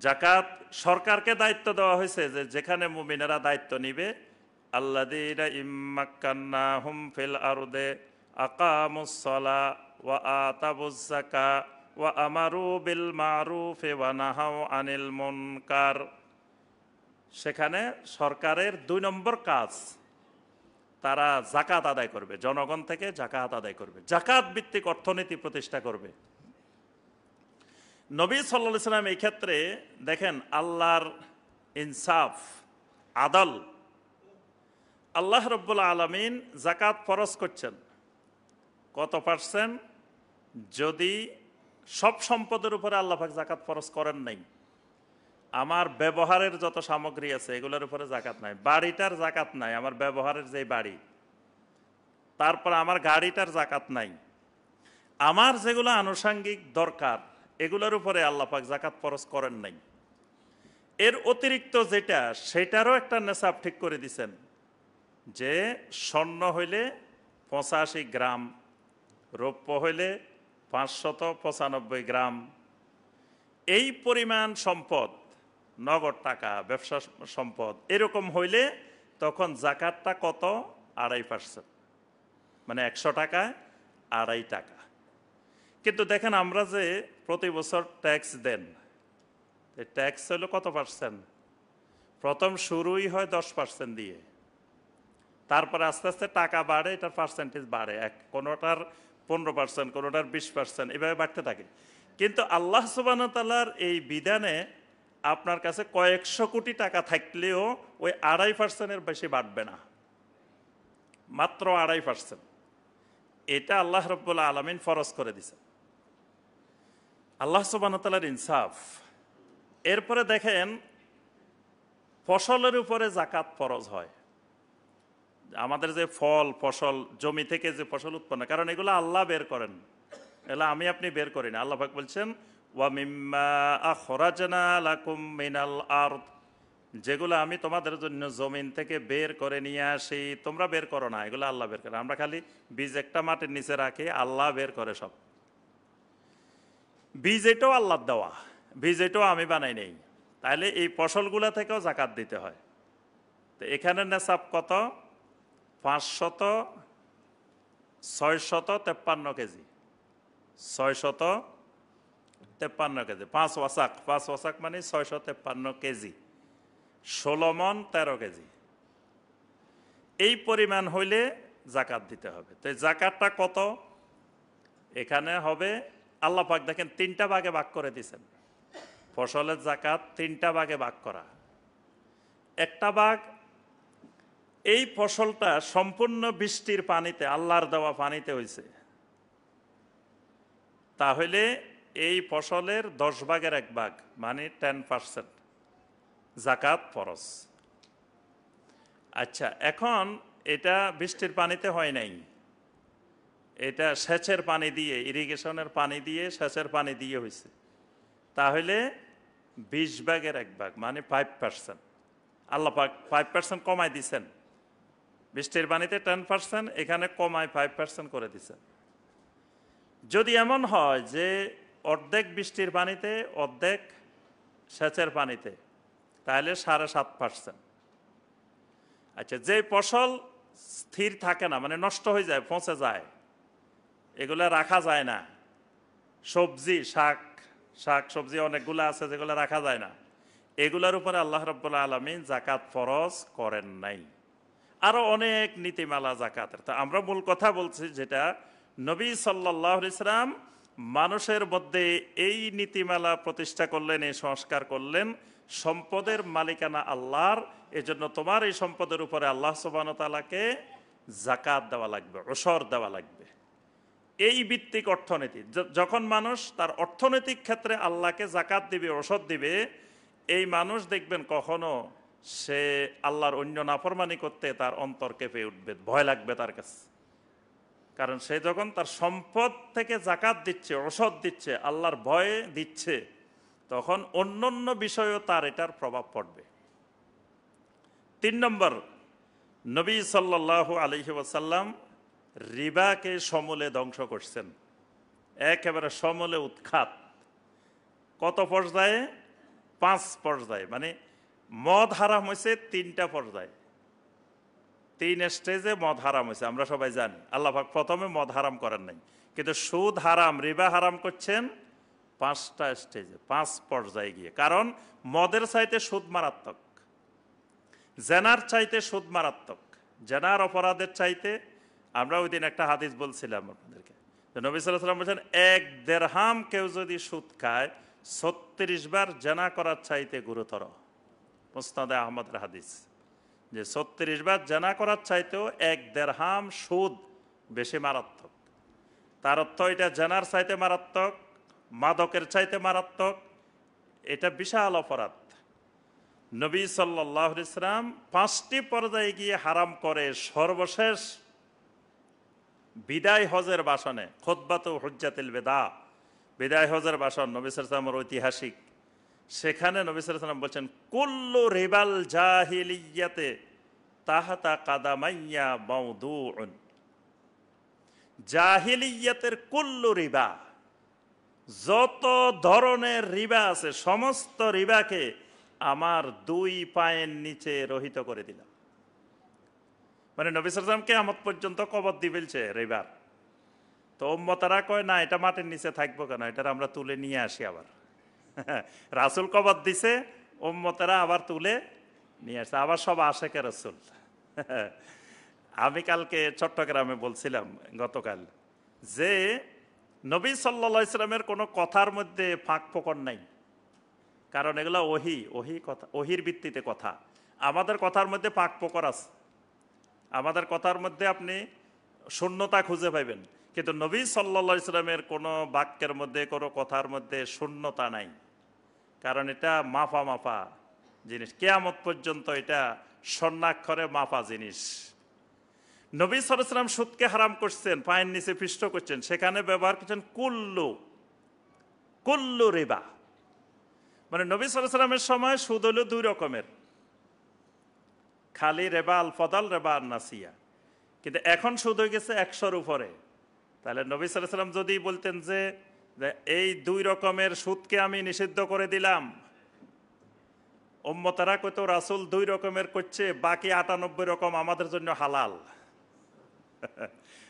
জাকাত সরকারকে দায়িত্ব দেওয়া হয়েছে যে যেখানে মুমিনেরা দায়িত্ব নিবে, আল্লাযীনা ইম্মাক্কান্নাহুম ফিল আরদে আকামুস সালাহ ওয়া আতাবুজ যাকাত ওয়া আমারু বিল মারুফি ওয়া নাহাউ আনিল মুনকার। সেখানে সরকারের 2 নম্বর কাজ, তারা জাকাত আদায় করবে, জনগণ থেকে জাকাত আদায় করবে, জাকাত ভিত্তিক অর্থনীতি প্রতিষ্ঠা করবে। নবী সাল্লাল্লাহু আলাইহি সাল্লাম এই ক্ষেত্রে দেখেন আল্লাহর ইনসাফ, আদল। আল্লাহ রাব্বুল আলামিন জাকাত ফরজ করছেন কত পার্সেন্ট? যদি সব সম্পদের উপরে আল্লাহ পাক জাকাত ফরজ করেন নাই, আমার ব্যবহারের যত সামগ্রী আছে এগুলোর উপরে জাকাত নাই, বাড়িটার জাকাত নাই, আমার ব্যবহারের যে বাড়ি, তারপর আমার গাড়িটার জাকাত নাই, আমার যেগুলো আনুষঙ্গিক দরকার এগুলোর উপরে আল্লাহ পাক জাকাত ফরজ করেন নাই। এর অতিরিক্ত যেটা, সেটারও একটা নেশাব ঠিক করে দিছেন যে স্বর্ণ হইলে 85 গ্রাম, রৌপ্য হইলে 595 গ্রাম, এই পরিমাণ সম্পদ, নগদ টাকা, ব্যবসা সম্পদ এরকম হইলে তখন জাকাতটা কত? 2.5%, মানে 100 টাকায় 2.5 টাকা। কিন্তু দেখেন আমরা যে প্রতি বছর ট্যাক্স দেন, ট্যাক্স হলো কত পার্সেন্ট? প্রথম শুরুই হয় 10% দিয়ে, তারপরে আস্তে আস্তে টাকা বাড়ে, এটার পার্সেন্টেজ বাড়ে, কোনোটার 15%, কোনোটার 20%, এভাবে বাড়তে থাকে। কিন্তু আল্লাহ সুবহানাহু ওয়া তাআলার এই বিধানে আপনার কাছে কয়েকশো কোটি টাকা থাকলেও ওই 2.5%-এর বেশি বাড়বে না, মাত্র 2.5%। এটা আল্লাহ রাব্বুল আলামিন ফরজ করে দিয়েছেন, আল্লাহ সুবহানাহু ওয়া তাআলার ইনসাফ। এরপরে দেখেন ফসলের উপরে জাকাত ফরজ হয়। আমাদের যে ফসল জমি থেকে যে ফসল উৎপন্ন, কারণ এগুলো আল্লাহ বের করেন, এগুলো আমি আপনি বের করি না। আল্লাহ পাক বলছেন ওয়া মিম্মা আখরাজনা লাকুম মিনাল আরদ, যেগুলো আমি তোমাদের জন্য জমিন থেকে বের করে নিয়ে আসি, তোমরা বের করো না, এগুলো আল্লাহ বের করে। আমরা খালি বীজ একটা মাটির নিচে রাখি, আল্লাহ বের করে সব। বীজ এটাও আল্লাহর দেওয়া, বীজ এটাও আমি বানাই নেই। তাহলে এই ফসলগুলা থেকেও জাকাত দিতে হয়। তো এখানে নেসাব কত? 653 কেজি, 653 কেজি, 5 ওয়াসাক মানে 653 কেজি, 16 মণ 13 কেজি। এই পরিমাণ হইলে জাকাত দিতে হবে। তো জাকাতটা কত? এখানে হবে, আল্লাহ পাক দেখেন 3টা ভাগে ভাগ করে দিয়েছেন। ফসলের জাকাত 3টা ভাগে ভাগ করা। একটা ভাগ, এই ফসলটা সম্পূর্ণ বৃষ্টির পানিতে, আল্লাহর দেওয়া পানিতে হয়েছে, তাহলে এই ফসলের 10 ভাগের 1 ভাগ মানে 10% জাকাত ফরজ। আচ্ছা, এখন এটা বৃষ্টির পানিতে হয় নাই, এটা সেচের পানি দিয়ে, ইরিগেশনের পানি দিয়ে, সেচের পানি দিয়ে হয়েছে, তাহলে 20 ভাগের 1 ভাগ মানে 5%। আল্লাহ পাক 5% কমাই দিচ্ছেন। বৃষ্টির পানিতে 10%, এখানে কমায় 5% করে দিচ্ছেন। যদি এমন হয় যে অর্ধেক বৃষ্টির পানিতে, অর্ধেক সেচের পানিতে, তাহলে 7.5%। আচ্ছা, যে ফসল স্থির থাকে না, মানে নষ্ট হয়ে যায়, পচে যায়, এগুলো রাখা যায় না, সবজি, শাক সবজি অনেকগুলো আছে যেগুলো রাখা যায় না, এগুলোর উপরে আল্লাহ রাব্বুল আলামিন জাকাত ফরজ করেন নাই। আরো অনেক নীতিমালা জাকাতের। তা আমরা মূল কথা বলছি, যেটা নবী সাল্লাল্লাহু আলাইহি সাল্লাম মানুষের মধ্যে এই নীতিমালা প্রতিষ্ঠা করলেন, এই সংস্কার করলেন, সম্পদের মালিকানা আল্লাহর, এজন্য তোমার এই সম্পদের উপরে আল্লাহ সুবহানাহু ওয়া তাআলাকে জাকাত দেওয়া লাগবে, ওশর দেওয়া লাগবে। এই ভিত্তিক অর্থনীতি, যখন মানুষ তার অর্থনৈতিক ক্ষেত্রে আল্লাহকে জাকাত দিবে, ওশর দিবে, এই মানুষ দেখবেন কখনো সে আল্লাহর অন্য নাফরমানি করতে তার অন্তর কেঁপে উঠবে, ভয় লাগবে তার কাছে। কারণ সে যখন তার সম্পদ থেকে জাকাত দিচ্ছে, ওষুধ দিচ্ছে, আল্লাহর ভয়ে দিচ্ছে, তখন অন্যান্য বিষয়েও তার এটার প্রভাব পড়বে। 3 নম্বর, নবী সাল্লাল্লাহু আলাইহি ওয়াসাল্লাম রিবাকে সমূলে ধ্বংস করছেন, একেবারে সমূলে উৎখাত। কত পর্যায়ে? 5 পর্যায়ে। মানে মদ হারাম হয়েছে 3টা পর্যায়ে, 3 স্টেজে মদ হারাম হয়েছে। আমরা সবাই জানি আল্লাহ পাক প্রথমে মদ হারাম করেন নাই, কিন্তু সুদ হারাম, রিবা হারাম করছেন 5টা স্টেজে, 5 পর্যায়ে গিয়ে। কারণ মদের চাইতে সুদ মারাত্মক, জেনার চাইতে সুদ মারাত্মক। জেনার অপরাধের চাইতে, আমরা ওই দিন একটা হাদিস বলছিলাম আপনাদেরকে, নবী সাল্লাল্লাহু আলাইহি ওয়াসাল্লাম বলছেন 1 দিরহাম কেউ যদি সুদ খায় 36 বার জেনা করার চাইতে গুরুতর। মুসনাদে আহমদের হাদিস, যে 36 বার জেনা করার চাইতেও 1 দিরহাম সুদ বেশি মারাত্মক। তার অর্থ এটা জেনার চাইতে মারাত্মক, মাদকের চাইতে মারাত্মক, এটা বিশাল অপরাধ। নবী সাল্লাল্লাহু আলাইহি ওয়াসাল্লাম 5টি পর্যায়ে গিয়ে হারাম করে সর্বশেষ বিদায় হজের ভাষণে, খুতবাতু হুজ্জাতুল বিদা, বিদায় হজের ভাষণ নবী সাল্লাল্লাহু আলাইহি ওয়াসাল্লামের ঐতিহাসিক। সেখানে নবী সাল্লাল্লাহু আলাইহি ওয়াসাল্লাম বলছেন, কুল্লু রিবাল জাহিলিয়াতে তাহতা কাদামাইয়া মাউদুউন। জাহিলিয়াতের কুল্লু রিবা, যত ধরনের রিবা আছে সমস্ত রিবাকে আমার 2 পায়ের নিচে রহিত করে দিলাম। মানে নবী সাল্লাল্লাহু আলাইহি ওয়াসাল্লাম কিয়ামত পর্যন্ত কবর দিবেলছে রিবার। তো উম্মতেরা কয় না, এটা মাটির নিচে থাকবো কেন, এটা আমরা তুলে নিয়ে আসি আবার। রাসূল কবর দিছে, উম্মতেরা আবার তুলে নিয়ে আসছে, আবার সব আশেকে রাসূল। আমি কালকে চট্টগ্রামে বলছিলাম গতকাল, যে নবী সাল্লাল্লাহু আলাইহি ওয়াসাল্লামের কোনো কথার মধ্যে ফাঁক ফোকর নাই, কারণ এগুলো ওহী কথা, ওহীর ভিত্তিতে কথা। আমাদের কথার মধ্যে ফাঁক ফোকর আছে, আমাদের কথার মধ্যে আপনি শূন্যতা খুঁজে পাইবেন, কিন্তু নবী সাল্লাল্লাহু আলাইহি ওয়াসাল্লামের কোনো বাক্যের মধ্যে, কোনো কথার মধ্যে শূন্যতা নাই, কারণ এটা মাফা মাফা জিনিস। কিয়ামত পর্যন্ত এটা স্বর্ণাক্ষরে মাফা জিনিস। নবী সাল্লাল্লাহু আলাইহি ওয়াসাল্লাম সুদকে হারাম করছেন, পায়ের নিচে পিষ্ট করছেন, সেখানে ব্যবহার করছেন কুল্লু রিবা। মানে নবী সাল্লাল্লাহু আলাইহি ওয়াসাল্লামের সময় সুদ হলো 2 রকমের, খালি রেবা আল ফদল, রেবা আর নাসিয়া। কিন্তু এখন সুদ হয়ে গেছে 100-র উপরে। তাহলে নবী সাল্লাল্লাহু আলাইহি ওয়াসাল্লাম যদি বলতেন যে এই 2 রকমের সুদকে আমি নিষিদ্ধ করে দিলাম, উম্মতেরা কত রাসূল 2 রকমের করছে, বাকি 98 রকম আমাদের জন্য হালাল।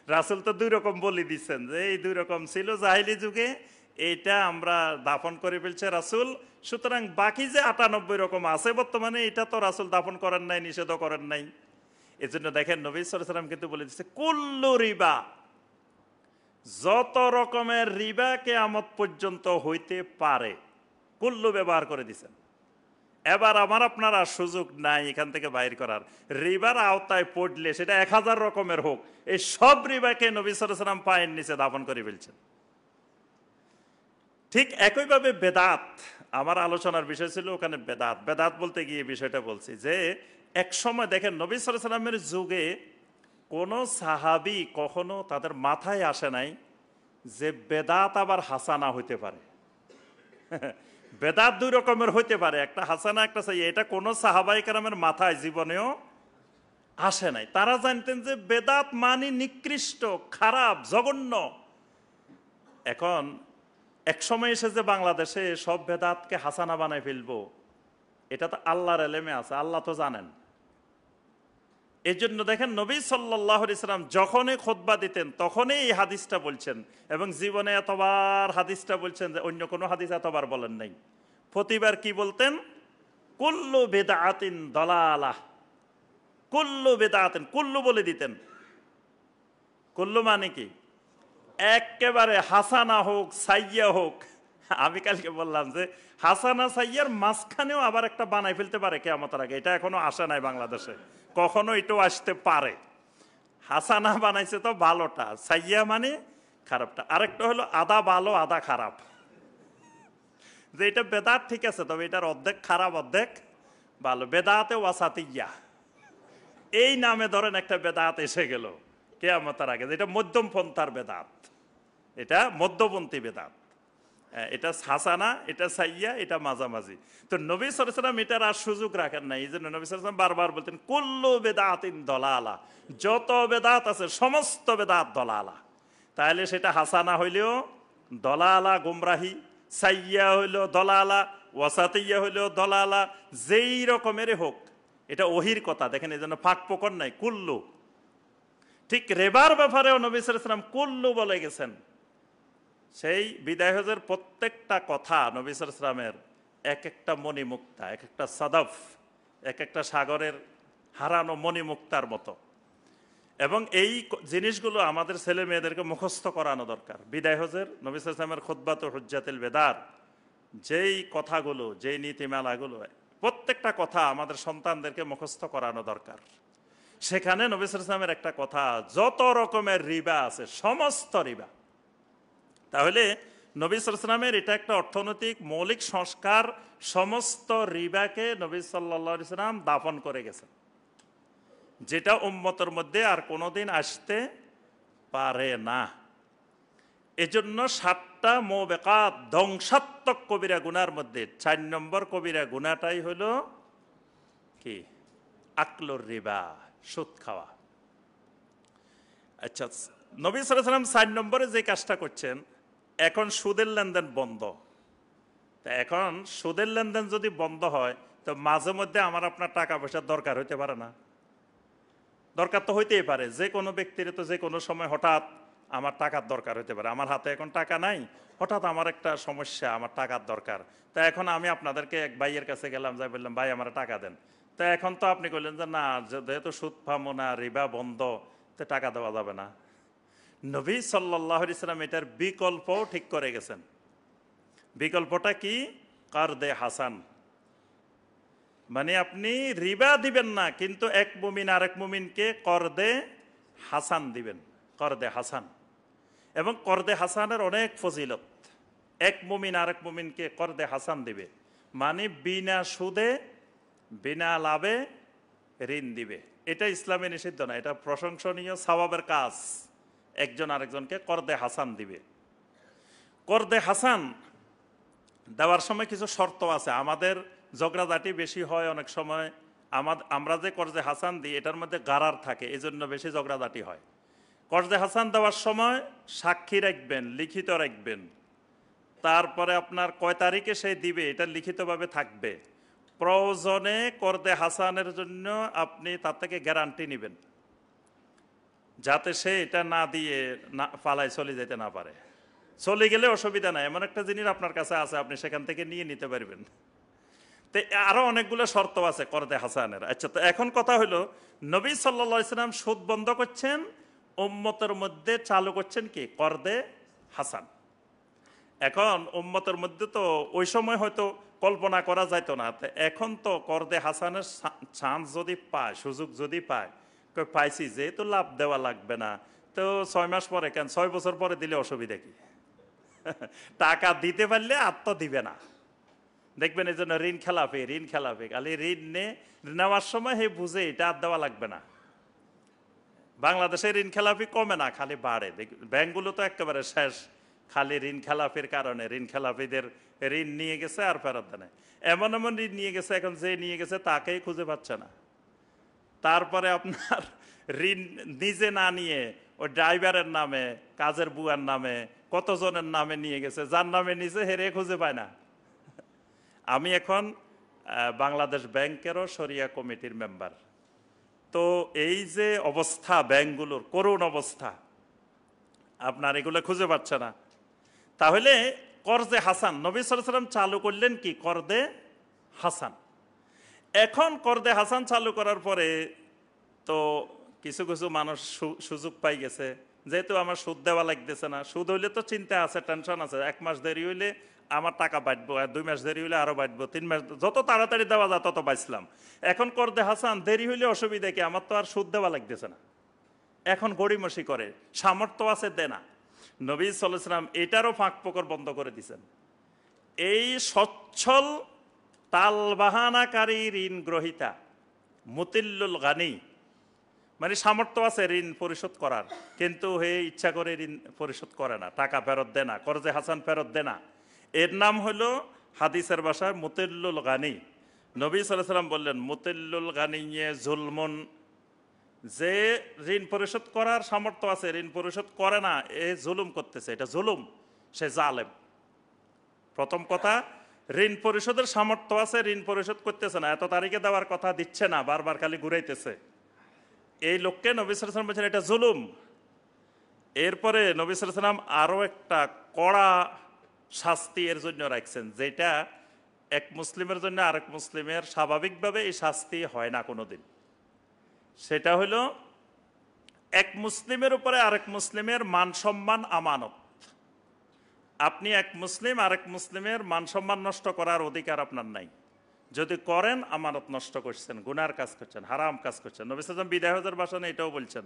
রাসূল তো 2 রকম বলে দিচ্ছেন যে এই 2 রকম ছিল জাহিলি যুগে, এইটা আমরা দাফন করে ফেলছে রাসূল, সুতরাং বাকি যে 98 রকম আছে বর্তমানে, এটা তো রাসূল দাফন করেন নাই, নিষেধ করেন নাই। এজন্য দেখেন নবী সাল্লাল্লাহু আলাইহি ওয়াসাল্লাম কিন্তু বলে দিচ্ছে কুল্লু রিবা, যত রকমের রিবা কিয়ামত পর্যন্ত হইতে পারে, কুল্লু ব্যবহার করে দিচ্ছেন। এবার আমার আপনার আর সুযোগ নাই এখান থেকে বাইর করার। রিবার আওতায় পড়লে সেটা 1000 রকমের হোক, এই সব রিবাকে নবী সাল্লাল্লাহু আলাইহি ওয়াসাল্লাম পায়ের নিচে দাফন করে ফেলছেন। ঠিক একইভাবে বেদাত, আমার আলোচনার বিষয় ছিল ওখানে বেদাত। বেদাত বলতে গিয়ে বিষয়টা বলছি যে এক সময় দেখেন নবী সাল্লাল্লাহু আলাইহি ওয়াসাল্লামের যুগে কোনো সাহাবী কখনো তাদের মাথায় আসে নাই যে বেদাত আবার হাসানা হইতে পারে। বেদাত 2 রকমের হইতে পারে, একটা হাসানা একটা সাইয়্যা, এটা কোনো সাহাবায়ে কেরামের মাথায় জীবনেও আসে নাই। তারা জানতেন যে বেদাত মানে নিকৃষ্ট, খারাপ, জঘন্য। এখন এক সময় এসে যে বাংলাদেশে সব বেদাতকে হাসানা বানায় ফেলবো, এটা তো আল্লাহর এলেমে আছে, আল্লাহ তো জানেন। এই জন্য দেখেন নবী সাল্লাল্লাহু আলাইহি ওয়াসাল্লাম যখনই খুতবা দিতেন তখনই এই হাদিসটা বলছেন, এবং জীবনে এতবার হাদিসটা বলছেন যে অন্য কোনো হাদিস এতবার বলেন নাই। প্রতিবার কি বলতেন? কুল্লু বিদআতিন দালালাহ, কুল্লু বিদআতিন, কুল্লু বলে দিতেন। কুল্লু মানে কি? একেবারে হাসানা হোক সাইয়্যা হোক। আমি কালকে বললাম যে হাসানা সাইয়্যার মাঝখানেও আবার একটা বানাই ফেলতে পারে কিয়ামতের আগে, এটা এখনো আসে নাই বাংলাদেশে, কখনো এটাও আসতে পারে। হাসানা বানাইছে তো ভালোটা, সাইয়্যা মানে খারাপটা। আরেকটা হলো আধা ভালো আধা খারাপ, যে এটা বেদাত ঠিক আছে, তবে এটার অর্ধেক খারাপ অর্ধেক ভালো। বেদাতে ওয়াসাতিয়া এই নামে ধরেন একটা বেদাত এসে গেল কিয়ামতের আগে, এটা মধ্যম পন্থার বেদাত, এটা মধ্যপন্থী বেদাত। এটা হাসানা, এটা সাইয়া, এটা মাঝামাঝি। তো নবী সাল্লাল্লাহু আলাইহি ওয়াসাল্লাম এটার আর সুযোগ রাখেন না। এই জন্য নবী সাল্লাল্লাহু আলাইহি ওয়াসাল্লাম বারবার বলতেন কুল্লু বেদাতিন দলালা, যত বেদাত আছে সমস্ত বেদাত দলালা। তাহলে সেটা হাসানা হইলেও দলালা গুমরাহি, সাইয়া হইলেও দলালা, ওয়াসাতিয়া হইলেও দলালা, যেই রকমেরই হোক, এটা ওহির কথা। দেখেন এই জন্য ফাঁক ফোকর নাই, কুল্লু। ঠিক রেবার ব্যাপারেও নবী সাল্লাল্লাহু আলাইহি ওয়াসাল্লাম কুল্লু বলে গেছেন। সেই বিদায় হজের প্রত্যেকটা কথা নবী সাল্লাল্লাহু আলাইহি ওয়াসাল্লামের এক একটা মণিমুক্তা, এক একটা সাদাফ, এক একটা সাগরের হারানো মণিমুক্তার মতো। এবং এই জিনিসগুলো আমাদের ছেলে মেয়েদেরকে মুখস্থ করানো দরকার। বিদায় হজের নবী সাল্লাল্লাহু আলাইহি ওয়াসাল্লামের খুতবাত হুজ্জাতুল বেদার যেই কথাগুলো, যেই নীতিমালাগুলো, প্রত্যেকটা কথা আমাদের সন্তানদেরকে মুখস্থ করানো দরকার। সেখানে নবী সাল্লাল্লাহু আলাইহি ওয়াসাল্লামের একটা কথা, যত রকমের রিবা আছে সমস্ত রিবা। তাহলে নবী সাল্লাল্লাহু আলাইহি ওয়াসাল্লামের এটা একটা অর্থনৈতিক মৌলিক সংস্কার, সমস্ত রিবাকে নবী সাল্লাল্লাহু আলাইহি ওয়াসাল্লাম দাফন করে গেছেন, যেটা উম্মতের মধ্যে আর কোনোদিন আসতে পারে না। এজন্য 7টা মুবিকাত, ধ্বংসাত্মক কবিরা গুনার মধ্যে 4 নম্বর কবিরা গুনাহটাই হলো কি? আকলুর রিবা, সুদ খাওয়া। আচ্ছা, নবী সাল্লাল্লাহু আলাইহি ওয়াসাল্লাম 4 নম্বরে যে কাজটা করছেন, এখন সুদের লেনদেন বন্ধ। তা এখন সুদের লেনদেন যদি বন্ধ হয়, তো মাঝে মধ্যে আমার আপনার টাকা পয়সার দরকার হইতে পারে না? দরকার তো হইতেই পারে। যে কোনো ব্যক্তির তো যে কোনো সময় হঠাৎ আমার টাকার দরকার হইতে পারে। আমার হাতে এখন টাকা নাই, হঠাৎ আমার একটা সমস্যা, আমার টাকার দরকার। তা এখন আমি আপনাদেরকে এক ভাইয়ের কাছে গেলাম, যাই বললাম ভাই আমার টাকা দেন। তা এখন তো আপনি কইলেন যে না, যেহেতু সুদ পাবো না, রিবা বন্ধ, তো টাকা দেওয়া যাবে না। নবী সাল্লাল্লাহু আলাইহি ওয়াসাল্লাম এটার বিকল্পও ঠিক করে গেছেন। বিকল্পটা কি? কারদে হাসান। মানে আপনি রিবা দিবেন না, কিন্তু এক মুমিন আরেক মুমিনকে করদে হাসান দিবেন, করদে হাসান। এবং করদে হাসানের অনেক ফজিলত। এক মুমিন আরেক মুমিনকে করদে হাসান দিবে, মানে বিনা সুদে বিনা লাভে ঋণ দিবে। এটা ইসলামে নিষিদ্ধ না, এটা প্রশংসনীয় সওয়াবের কাজ। একজন আরেকজনকে করদে হাসান দিবে। করদে হাসান দেওয়ার সময় কিছু শর্ত আছে। আমাদের ঝগড়াঝাটি বেশি হয় অনেক সময়। আমরা যে করদে হাসান দিই এটার মধ্যে গারার থাকে, এই জন্য বেশি ঝগড়াঝাটি হয়। করদে হাসান দেওয়ার সময় সাক্ষী রাখবেন, লিখিত রাখবেন। তারপরে আপনার কয় তারিখে সে দিবে এটা লিখিতভাবে থাকবে। প্রয়োজনে করদে হাসানের জন্য আপনি তার থেকে গ্যারান্টি নেবেন, যাতে সে এটা না দিয়ে না পালায় চলে যেতে না পারে। চলে গেলে অসুবিধা নাই, এমন একটা জিনিস আপনার কাছে আছে, আপনি সেখান থেকে নিয়ে নিতে পারবেন। তো আরো অনেকগুলো শর্ত আছে করদে হাসানের। আচ্ছা, তো এখন কথা হলো, নবী সাল্লাল্লাহু আলাইহি ওয়াসাল্লাম সুদ বন্ধ করছেন, উম্মতের মধ্যে চালু করছেন কি? করদে হাসান। এখন উম্মতের মধ্যে তো ওই সময় হয়তো কল্পনা করা যাইতো না, এখন তো করদে হাসানের চান্স যদি পায়, সুযোগ যদি পায়, পাইছি, যেহেতু লাভ দেওয়া লাগবে না, তো 6 মাস পরে কেন, 6 বছর পরে দিলে অসুবিধা কি? টাকা দিতে পারলে আর তো দিবে না। দেখবেন এই জন্য ঋণ খেলাপি, খালি ঋণ নেওয়ার সময় হে বুঝে এটা আর দেওয়া লাগবে না। বাংলাদেশে ঋণ খেলাপি কমে না, খালি বাড়ে। ব্যাংকগুলো তো একেবারে শেষ, খালি ঋণ খেলাপির কারণে। ঋণ খেলাপিদের ঋণ নিয়ে গেছে আর ফেরত দেয়। এমন এমন ঋণ নিয়ে গেছে, এখন যে নিয়ে গেছে তাকেই খুঁজে পাচ্ছে না। তারপরে আপনার ঋণ নিজে না নিয়ে ওই ড্রাইভারের নামে, কাজের বুয়ার নামে, কতজনের নামে নিয়ে গেছে, যার নামে নিচে হেরে খুঁজে পায় না। আমি এখন বাংলাদেশ ব্যাংকেরও শরিয়া কমিটির মেম্বার। তো এই যে অবস্থা ব্যাংকগুলোর, করুণ অবস্থা, আপনার এগুলো খুঁজে পাচ্ছে না। তাহলে করদে হাসান নবী সাল্লাল্লাহু আলাইহি ওয়াসাল্লাম চালু করলেন কি? করদে হাসান। এখন করদে হাসান চালু করার পরে তো কিছু কিছু মানুষ সুযোগ পাই গেছে, যেহেতু আমার সুদ দেওয়া লাগতেছে না। সুদ হইলে তো চিন্তা আছে, টেনশন আছে, 1 মাস দেরি হইলে আমার টাকা বাঁচবো, আর 2 মাস দেরি হইলে আরো বাঁচবো, 3 মাস, যত তাড়াতাড়ি দেওয়া যায় তত বাঁচলাম। এখন করদে হাসান দেরি হইলে অসুবিধা কি? আমার তো আর সুদ দেওয়া লাগতেছে না। এখন গড়িমসি করে, সামর্থ্য আছে দে না। নবী সাল্লাল্লাহু আলাইহি ওয়াসাল্লাম এটারও ফাঁক ফোকর বন্ধ করে দিয়েছেন। এই সচ্ছল তালবাহানাকারী ঋণ গ্রহীতা, মুতিল্লুল গানি, মানে সামর্থ্য আছে ঋণ পরিশোধ করার, কিন্তু হে ইচ্ছা করে ঋণ পরিশোধ করে না, টাকা ফেরত দেয় না, করদে হাসান ফেরত দেয় না। এর নাম হলো হাদিসের ভাষায় মুতিল্লুল গানি। নবী সাল্লাল্লাহু আলাইহি ওয়াসাল্লাম বললেন মুতিল্লুল গানিয়ে জুলমুন, যে ঋণ পরিশোধ করার সামর্থ্য আছে ঋণ পরিশোধ করে না, এ জুলুম করতেছে, এটা জুলুম, সে জালেম। প্রথম কথা, ঋণ পরিশোধের সামর্থ্য আছে ঋণ পরিশোধ করতেছে না, এত তারিখে দেওয়ার কথা দিচ্ছে না, বারবার খালি ঘুরাইতেছে, এই লোককে নবী সাল্লাল্লাহু আলাইহি ওয়াসাল্লাম বলছেন এটা জুলুম। এরপরে নবী সাল্লাল্লাহু আলাইহি ওয়াসাল্লাম আরও একটা কড়া শাস্তি এর জন্য রাখছেন, যেটা এক মুসলিমের জন্য আরেক মুসলিমের স্বাভাবিকভাবে এই শাস্তি হয় না কোনোদিন। সেটা হলো এক মুসলিমের উপরে আরেক মুসলিমের মান সম্মান আমানত। আপনি এক মুসলিম আরেক মুসলিমের মান সম্মান নষ্ট করার অধিকার আপনার নাই। যদি করেন আমানত নষ্ট করছেন, গুনার কাজ করছেন, হারাম কাজ করছেন। নবী সাল্লাল্লাহু আলাইহি ওয়াসাল্লাম বিদায় হজের ভাষণে এটাও বলছেন,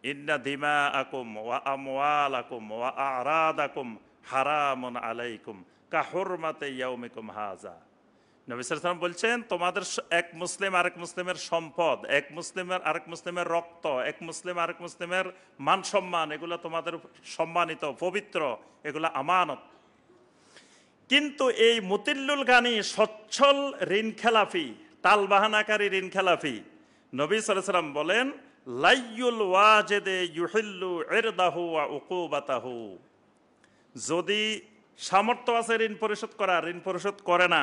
ইন্না দিমাআকুম ওয়া আমওয়ালাকুম ওয়া আরাদাকুম হারামুন আলাইকুম কাহুরমাতি ইয়াউমিকুম হাযা। নবী সাল্লাল্লাহু আলাইহি ওয়াসাল্লাম বলছেন, তোমাদের এক মুসলিম আরেক মুসলিমের সম্পদ, এক মুসলিমের আরেক মুসলিমের রক্ত, এক মুসলিম আরেক মুসলিমের মান সম্মান, এগুলো তোমাদের সম্মানিত, পবিত্র, এগুলো আমানত। কিন্তু এই মুতিল্লুল গানি, সচ্ছল ঋণ খেলাফি, টালবাহানাকারী ঋণ খেলাফি, নবী সাল্লাল্লাহু আলাইহি ওয়াসাল্লাম বলেন লাইয়ুল ওয়াজিদে ইউহিল্লু ইরদাহু ওয়া উকুবাতাহু, যদি সামর্থ্য আছে ঋণ পরিশোধ করা, ঋণ পরিশোধ করে না,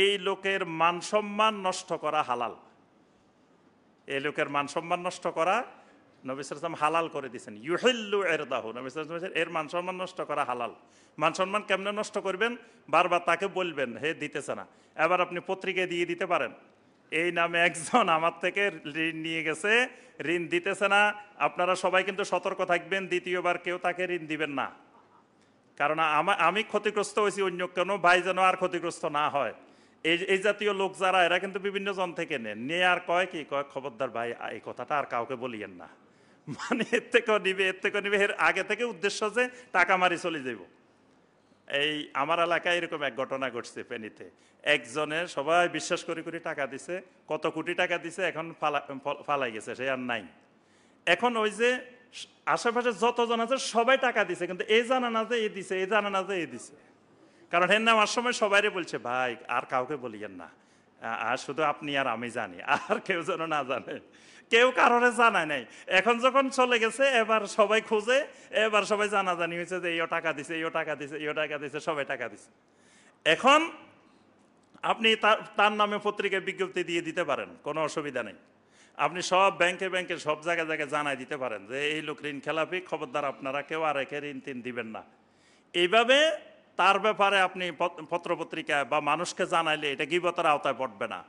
এই লোকের মান সম্মান নষ্ট করা হালাল। এই লোকের মান সম্মান নষ্ট করা নবী সাল্লাল্লাহু আলাইহি ওয়াসাল্লাম হালাল করে দিয়েছেন। ইউহিল্লু ইরদাহু, নবী সাল্লাল্লাহু আলাইহি ওয়াসাল্লাম এর মান সম্মান নষ্ট করা হালাল। মান সম্মান কেমনে নষ্ট করবেন? বারবার তাকে বলবেন হে দিতেছে না। এবার আপনি পত্রিকায় দিয়ে দিতে পারেন, এই নামে একজন আমার থেকে ঋণ নিয়ে গেছে, ঋণ দিতেছে না, আপনারা সবাই কিন্তু সতর্ক থাকবেন, দ্বিতীয়বার কেউ তাকে ঋণ দিবেন না। কারণ আমি ক্ষতিগ্রস্ত হয়েছি, অন্য কোনো ভাই যেন আর ক্ষতিগ্রস্ত না হয়। এই জাতীয় লোক যারা, এরা কিন্তু বিভিন্ন জন থেকে নেন, নিয়ে আর কয় কি, কয় খবরদার ভাই এই কথাটা আর কাউকে বলিয়েন না, মানে এর থেকেও নিবে, এর থেকেও নিবে, এর আগে থেকে উদ্দেশ্য যে টাকা মারি চলে যাব। এই আমার এলাকায় এরকম এক ঘটনা ঘটছে ফেনীতে, একজনের সবাই বিশ্বাস করে করে টাকা দিছে, কত কোটি টাকা দিছে, এখন ফালাই গেছে, সে আর নাই। এখন ওই যে আশেপাশে যতজন আছে সবাই টাকা দিছে, কিন্তু এই জানা না যে এ দিছে, এই জানা না যে এ দিছে। কারণ হেন নামার সময় সবাইরে বলছে ভাই আর কাউকে বলিয়েন না, আর শুধু আপনি আর আমি জানি, আর কেউ যেন না জানে। কেউ কারোরে জানায় নাই। এখন যখন চলে গেছে, এবার সবাই খুঁজে, এবার সবাই জানাজানি হয়েছে যে এইও টাকা দিছে, এইও টাকা দিছে, এইও টাকা দিছে, সবাই টাকা দিছে। এখন আপনি তার নামে পত্রিকায় বিজ্ঞপ্তি দিয়ে দিতে পারেন, কোনো অসুবিধা নেই। আপনি সব ব্যাংকে ব্যাংকে সব জায়গায় জায়গায় জানাই দিতে পারেন যে এই লোক ঋণ খেলাপি, খবরদার আপনারা কেউ আর একে ঋণ তিন দিবেন না। এইভাবে তার ব্যাপারে আপনি পত্রপত্রিকায় বা মানুষকে জানাইলে এটা গীবতের আওতায় পড়বে না,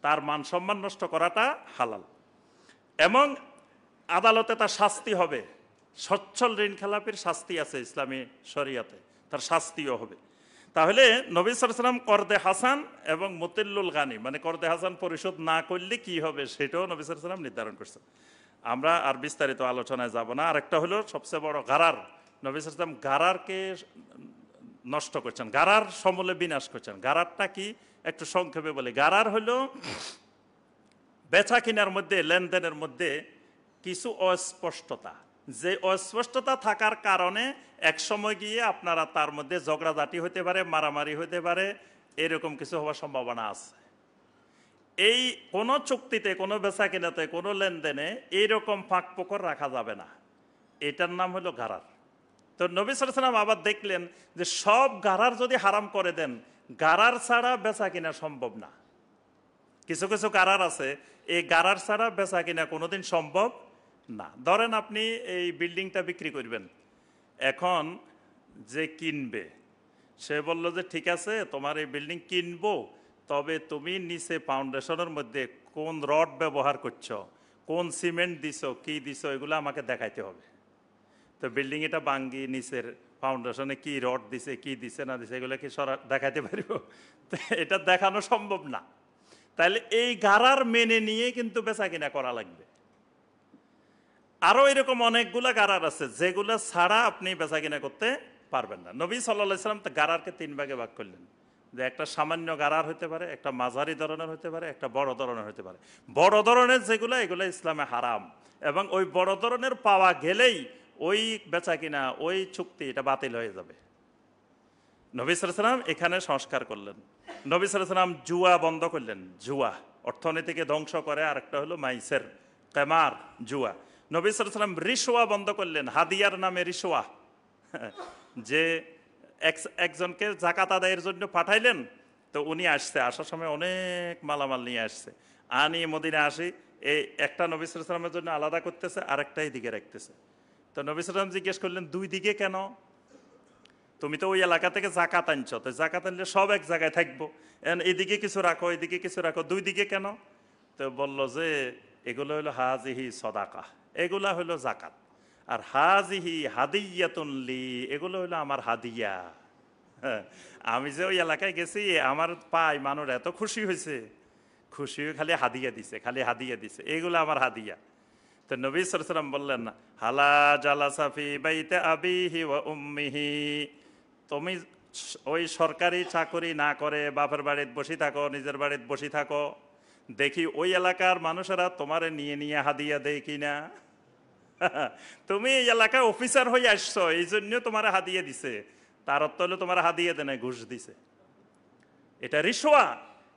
তার মান সম্মান নষ্ট করাটা হালাল, এবং আদালতে তার শাস্তি হবে। সচ্ছল ঋণ খেলাপির শাস্তি আছে ইসলামী শরিয়াতে, তার শাস্তিও হবে। তাহলে নবী সাল্লাল্লাহু আলাইহি ওয়াসাল্লাম করদে হাসান এবং মুতিল্লুল গানি, মানে করদে হাসান পরিশোধ না করলে কি হবে সেটাও নবী সাল্লাল্লাহু আলাইহি ওয়াসাল্লাম নির্ধারণ করছেন। আমরা আর বিস্তারিত আলোচনায় যাব না। আরেকটা হলো সবচেয়ে বড় গারার, নবী সাল্লাল্লাহু আলাইহি ওয়াসাল্লাম গারারকে নষ্ট করছেন, গারার সমূলে বিনাশ করছেন। গারারটা কি একটু সংক্ষেপে বলি। গারার হলো বেচা কিনার মধ্যে, লেনদেনের মধ্যে কিছু অস্পষ্টতা, যে অস্পষ্টতা থাকার কারণে এক সময় গিয়ে আপনারা তার মধ্যে ঝগড়াঝাটি হতে পারে, মারামারি হতে পারে, এরকম কিছু হওয়ার সম্ভাবনা আছে। এই কোনো চুক্তিতে, কোনো বেচা কিনাতে, কোনো লেনদেনে এইরকম ফাঁক ফোকর রাখা যাবে না, এটার নাম হলো গারার। তো নবী সাল্লাল্লাহু আলাইহি ওয়াসাল্লাম আবার দেখলেন যে সব গারার যদি হারাম করে দেন, গারার ছাড়া বেচা কিনা সম্ভব না। কিছু কিছু গারার আছে, এই গারার ছাড়া বেচা কিনা কোনোদিন সম্ভব না। ধরেন আপনি এই বিল্ডিংটা বিক্রি করবেন, এখন যে কিনবে সে বলল যে ঠিক আছে তোমার এই বিল্ডিং কিনবো, তবে তুমি নিচে ফাউন্ডেশনের মধ্যে কোন রড ব্যবহার করছো, কোন সিমেন্ট দিছো, কি দিছো, এগুলো আমাকে দেখাইতে হবে। তো বিল্ডিং এটা ভাঙ্গি নিচের ফাউন্ডেশনে কি রড দিছে, কি দিছে না দিছে, এগুলো কি দেখাইতে পারব? এটা দেখানো সম্ভব না। তাহলে এই গারার মেনে নিয়ে কিন্তু বেচা কিনা করা লাগবে। আরো এরকম অনেকগুলা গারার আছে যেগুলো ছাড়া আপনি বেচা কিনা করতে পারবেন না। নবী সাল্লাল্লাহু আলাইহি ওয়াসাল্লাম গারারকে তিন ভাগে ভাগ করলেন, যে একটা সামান্য গারার হতে পারে, একটা মাঝারি ধরনের হতে পারে, একটা বড় ধরনের হতে পারে। বড় ধরনের যেগুলো, এগুলো ইসলামে হারাম, এবং ওই বড় ধরনের পাওয়া গেলেই ওই বেচা কিনা, ওই চুক্তি এটা বাতিল হয়ে যাবে। নবী সাল্লাল্লাহু আলাইহি ওয়াসাল্লাম এখানে সংস্কার করলেন। নবী সাল্লাল্লাহু আলাইহি ওয়াসাল্লাম জুয়া বন্ধ করলেন। জুয়া অর্থনীতিকে ধ্বংস করে, আর একটা হলো মাইসের, কেমার, জুয়া। নবী সাল্লাল্লাহু আলাইহি ওয়াসাল্লাম রিশওয়া বন্ধ করলেন, হাদিয়ার নামে রিশওয়া। যে একজনকে জাকাত আদায়ের জন্য পাঠাইলেন, তো উনি আসছে, আসার সময় অনেক মালামাল নিয়ে আসছে, আনি মদিনা আসি, এই একটা নবী সাল্লাল্লাহু আলাইহি ওয়াসাল্লামের জন্য আলাদা করতেছে, আরেকটা দিকে রাখতেছে। তো নবী সাল্লাল্লাহু আলাইহি ওয়াসাল্লাম জিজ্ঞেস করলেন, দুই দিকে কেন? তুমি তো ওই এলাকা থেকে জাকাত আনছো, তো জাকাত আনলে সব এক জায়গায় থাকবো, এদিকে কিছু রাখো, এদিকে কিছু রাখো, দুই দিকে কেন? তো বলল যে এগুলো হলো হাজিহি সদাকা, এগুলা হলো জাকাত, আর হাজিহি হাদিয়াতুন লি, এগুলো হলো আমার হাদিয়া। হ্যাঁ, আমি যে ওই এলাকায় গেছি, আমার পাই মানুষ এত খুশি হয়েছে, খুশি হয়ে খালি হাদিয়া দিছে, খালি হাদিয়া দিছে, এগুলো আমার হাদিয়া। তো নবী সাল্লাল্লাহু আলাইহি ওয়াসাল্লাম বললেন, হালা জালাসা ফি বাইতি আবিহি ওয়া উম্মিহি, তুমি ওই সরকারি চাকরি না করে বাপের বাড়িতে বসে থাকো, নিজের বাড়িতে বসে থাকো, দেখি ওই এলাকার মানুষেরা তোমারে নিয়ে নিয়ে হাদিয়া দেয় কিনা। তুমি এই এলাকায় অফিসার হয়ে আসছো, এই জন্য তোমার হাদিয়া দিছে, তার অর্থ হলো তোমার হাদিয়া দেয় না, ঘুষ দিছে। এটা রিশওয়া,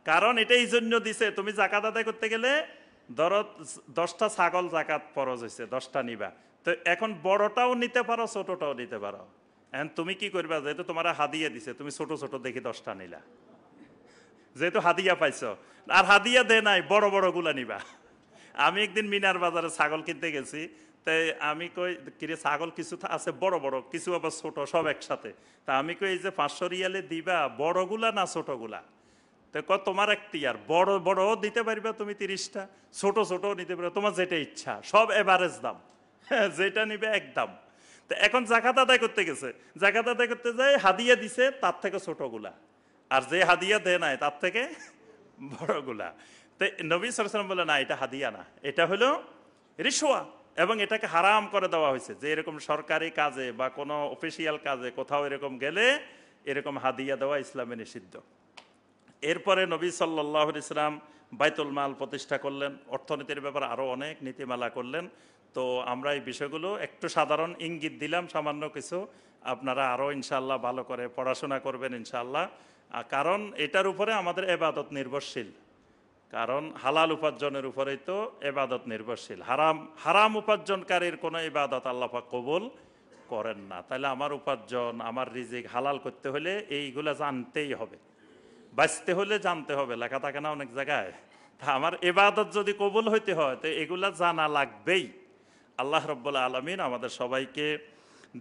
কারণ এটা এই জন্য দিছে, তুমি জাকাত আদায় করতে গেলে ধরো 10টা ছাগল জাকাত ফরজ হয়েছে, 10টা নিবা, তো এখন বড়টাও নিতে পারো, ছোটটাও নিতে পারো। এখন তুমি কি করবা, যেহেতু তোমার হাদিয়া দিছে, তুমি ছোট ছোট দেখি 10টা নিলা, যেহেতু হাদিয়া পাইছো, আর হাদিয়া দে নাই, বড় বড় গুলা নিবা। আমি একদিন মিনার বাজারে ছাগল কিনতে গেছি, তাই আমি কই কিরে ছাগল কিছু আছে বড় বড়, কিছু আবার ছোট, সব একসাথে। তা আমি কই এই যে 500 রিয়ালে দিবা, বড়গুলা না ছোটগুলা? তো তোমার এখতিয়ার, বড় বড় দিতে পারবা তুমি 30টা, ছোট ছোট নিতে পারবে, তোমার যেটা ইচ্ছা, সব এভারেজ দাম, যেটা নিবে একদম। তো এখন জাকাত আদায় করতে গেছে, জাকাত আদায় করতে যায় হাদিয়া দিছে তার থেকে ছোটগুলা, আর যে হাদিয়া দেয় নাই তার থেকে বড়গুলা। তো নবী সাল্লাল্লাহু আলাইহি ওয়াসাল্লাম বলে, না এটা হাদিয়া না, এটা হলো রিশওয়া, এবং এটাকে হারাম করে দেওয়া হয়েছে, যে এরকম সরকারি কাজে বা কোনো অফিসিয়াল কাজে কোথাও এরকম গেলে এরকম হাদিয়া দেওয়া ইসলামে নিষিদ্ধ। এরপরে নবী সাল্লাল্লাহু আলাইহি ওয়াসাল্লাম বাইতুল মাল প্রতিষ্ঠা করলেন, অর্থনীতির ব্যাপারে আরও অনেক নীতিমালা করলেন। তো আমরা এই বিষয়গুলো একটু সাধারণ ইঙ্গিত দিলাম, সামান্য কিছু, আপনারা আরও ইনশাআল্লাহ ভালো করে পড়াশোনা করবেন ইনশাআল্লাহ, কারণ এটার উপরে আমাদের এবাদত নির্ভরশীল, কারণ হালাল উপার্জনের উপরেই তো এবাদত নির্ভরশীল। হারাম উপার্জনকারীর কোনো ইবাদত আল্লাহ পাক কবুল করেন না। তাহলে আমার উপার্জন, আমার রিজিক হালাল করতে হলে এইগুলা জানতেই হবে, বাঁচতে হলে জানতে হবে, লেখা থাকে না অনেক জায়গায়। তা আমার ইবাদত যদি কবুল হইতে হয়, তো এগুলা জানা লাগবেই। আল্লাহ রাব্বুল আলামিন আমাদের সবাইকে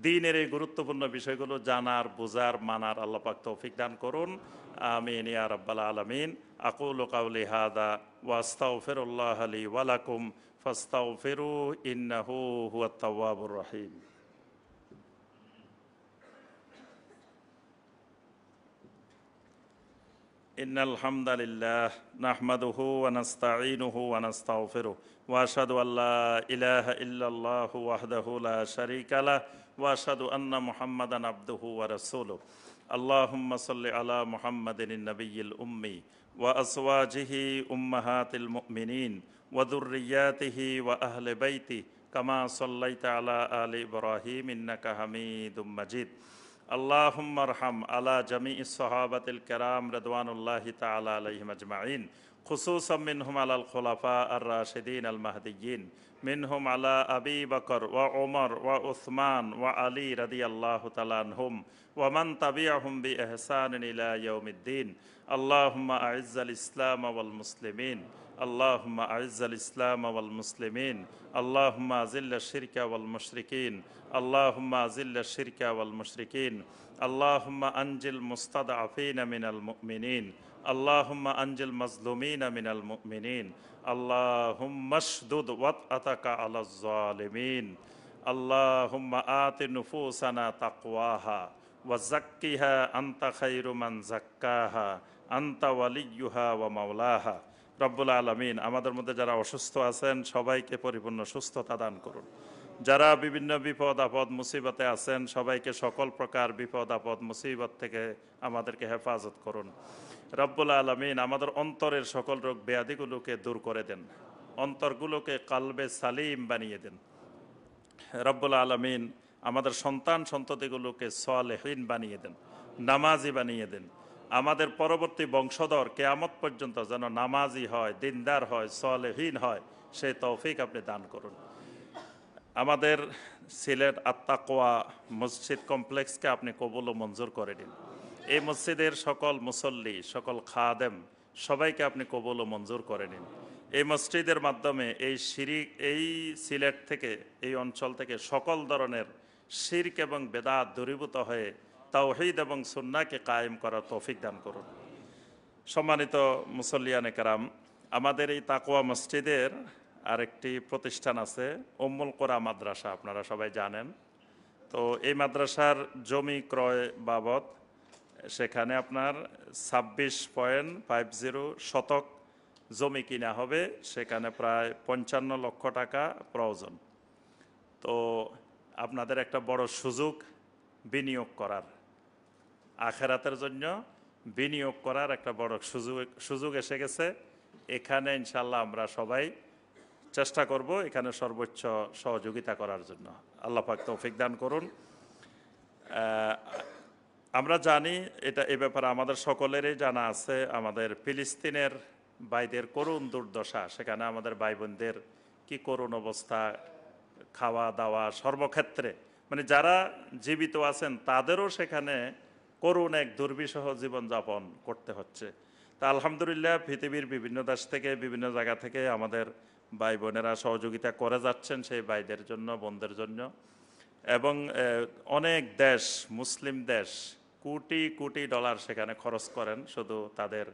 দ্বীনের এই গুরুত্বপূর্ণ বিষয়গুলো জানার, বুঝার, মানার আল্লাহ পাক তৌফিক দান করুন। আমিন ইয়া রাব্বাল আলামিন। আকুলু কাউলি হাদা ওয়া আস্তাগফিরুল্লাহ লি ওয়া লাকুম ফাস্তাগফিরু ইন্নাহু হুয়াত তাওয়াবুর রহিম। ইন্নাল হামদালিল্লাহ নাহমাদুহু ওয়া নাস্তাঈনুহু ওয়া নাস্তাগফিরুহু ওয়া আশহাদু আল্লা ইলাহা ইল্লাল্লাহু ওয়াহদাহু লা শারীকা লাহু ওয়া আশহাদু আন্না মুহাম্মাদান আবদুহু ওয়া রাসূলুহু। আল্লাহুম্মা সাল্লি আলা মুহাম্মাদিন নাবিয়্যিল উম্মি ওয়া আজওয়াজিহি উম্মাহাতিল মুমিনিন ওয়া যুররিয়্যাতিহি ওয়া আহলি বাইতিহি কামা সাল্লাইতা আলা আলি ইব্রাহিম ইন্নাকা হামিদুম মাজিদ। আল্লাহুম্মা আরহাম আলা জামিইস সাহাবাতিল কিরাম রিদওয়ানুল্লাহি তাআলা আলাইহিম আজমাইন, খুসুসাম মিনহুম আলাল খুলাফা আর-রাশিদিন আল মাহদিয়্যিন, মিনহুম আলা আবি বকর ওয়া ওমর ওয়া উসমান ওয়া আলী রাদিয়াল্লাহু তাআলা আনহুম ওয়া মান তাবিআহুম বিইহসানিন ইলা ইয়াউমিদ্দিন। আল্লাহুম্মা আ'iজ্জাল ইসলাম ওয়াল মুসলিমিন, আল্লাহুম্মা আ'iজ্জাল ইসলাম ওয়াল মুসলিমিন, আল্লাহুম্মা আযিল্লাশ শিরকা ওয়াল মুশরিকিন, আল্লাহুম্মা আযিল্লাশ শিরকা ওয়াল মুশরিকিন, আল্লাহুম্মা আনজিল মুস্তাদআফিনা মিনাল মুমিনিন, আল্লাহুম্মা আনজিল মাজলুমিনা মিনাল মুমিনিন, আল্লাহুম্মা শদুদ ওয়াতআতাকা আলাজ জালিমিন, আল্লাহুম্মা আতি নুফুসানা তাকওয়াহা ওয়া যাক্কিহা আনতা খায়রু মান যাক্কাহা আনতা ওয়ালিয়্যুহা ওয়া মাওলাহা। রব্বুল আলামিন আমাদের মধ্যে যারা অসুস্থ আছেন সবাইকে পরিপূর্ণ সুস্থতা দান করুন, যারা বিভিন্ন বিপদ আপদ মুসিবতে আছেন সবাইকে সকল প্রকার বিপদ আপদ মুসিবত থেকে আমাদেরকে হেফাজত করুন। রব্বুল আলামিন আমাদের অন্তরের সকল রোগ ব্যাধিগুলোকে দূর করে দেন, অন্তরগুলোকে কালবে সালিম বানিয়ে দেন। রব্বুল আলামিন আমাদের সন্তান সন্ততিগুলোকে সালেহীন বানিয়ে দেন, নামাজি বানিয়ে দেন। আমাদের পরবর্তী বংশধর কেয়ামত পর্যন্ত যেন নামাজি হয়, দিনদার হয়, সালেহীন হয়, সেই তৌফিক আপনি দান করুন। আমাদের সিলেট আত্তাকোয়া মসজিদ কমপ্লেক্সকে আপনি কবুল ও মঞ্জুর করে দিন। এই মসজিদের সকল মুসল্লি, সকল খাদেম সবাইকে আপনি কবুল ও মঞ্জুর করে নিন। এই মসজিদের মাধ্যমে এই সিলেট থেকে, এই অঞ্চল থেকে সকল ধরনের শিরক এবং বেদাত দূরীভূত হয়ে তাওহীদ এবং সুন্নাহকে কায়েম করার তৌফিক দান করুন। সম্মানিত মুসল্লিয়ানে কেরাম, আমাদের এই তাকওয়া মসজিদের আরেকটি প্রতিষ্ঠান আছে, উম্মুল কোরা মাদ্রাসা, আপনারা সবাই জানেন। তো এই মাদ্রাসার জমি ক্রয় বাবদ সেখানে আপনার 26.50 শতক জমি কিনা হবে, সেখানে প্রায় 55 লক্ষ টাকা প্রয়োজন। তো আপনাদের একটা বড় সুযোগ বিনিয়োগ করার, আখেরাতের জন্য বিনিয়োগ করার একটা বড় সুযোগ এসে গেছে। এখানে ইনশাল্লাহ আমরা সবাই চেষ্টা করব এখানে সর্বোচ্চ সহযোগিতা করার জন্য। আল্লাহ পাক তৌফিক দান করুন। আমরা জানি, এ ব্যাপারে আমাদের সকলেরই জানা আছে, আমাদের ফিলিস্তিনের ভাইদের করুণ দুর্দশা। সেখানে আমাদের ভাই বোনদের কি করুণ অবস্থা, খাওয়া দাওয়া সর্বক্ষেত্রে, মানে যারা জীবিত আছেন তাদেরও সেখানে করুণ এক দুর্বিষহ জীবনযাপন করতে হচ্ছে। তা আলহামদুলিল্লাহ পৃথিবীর বিভিন্ন দেশ থেকে, বিভিন্ন জায়গা থেকে আমাদের ভাই বোনেরা সহযোগিতা করে যাচ্ছেন সেই ভাইদের জন্য, বোনদের জন্য। এবং অনেক দেশ, মুসলিম দেশ কোটি কোটি ডলার সেখানে খরচ করেন শুধু তাদের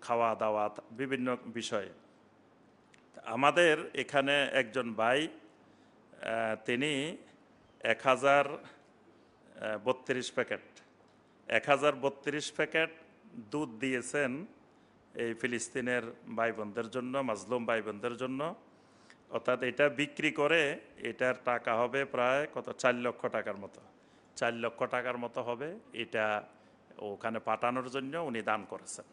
খাওয়া দাওয়া বিভিন্ন বিষয়ে। আমাদের এখানে একজন ভাই, তিনি 1032 প্যাকেট দুধ দিয়েছেন এই ফিলিস্তিনের ভাই বোনদের জন্য, মাজলুম ভাই বোনদের জন্য। অর্থাৎ এটা বিক্রি করে এটার টাকা হবে প্রায় কত, 4 লক্ষ টাকার মতো। 4 লক্ষ টাকার মতো হবে। এটা ওখানে পাঠানোর জন্য উনি দান করেছেন।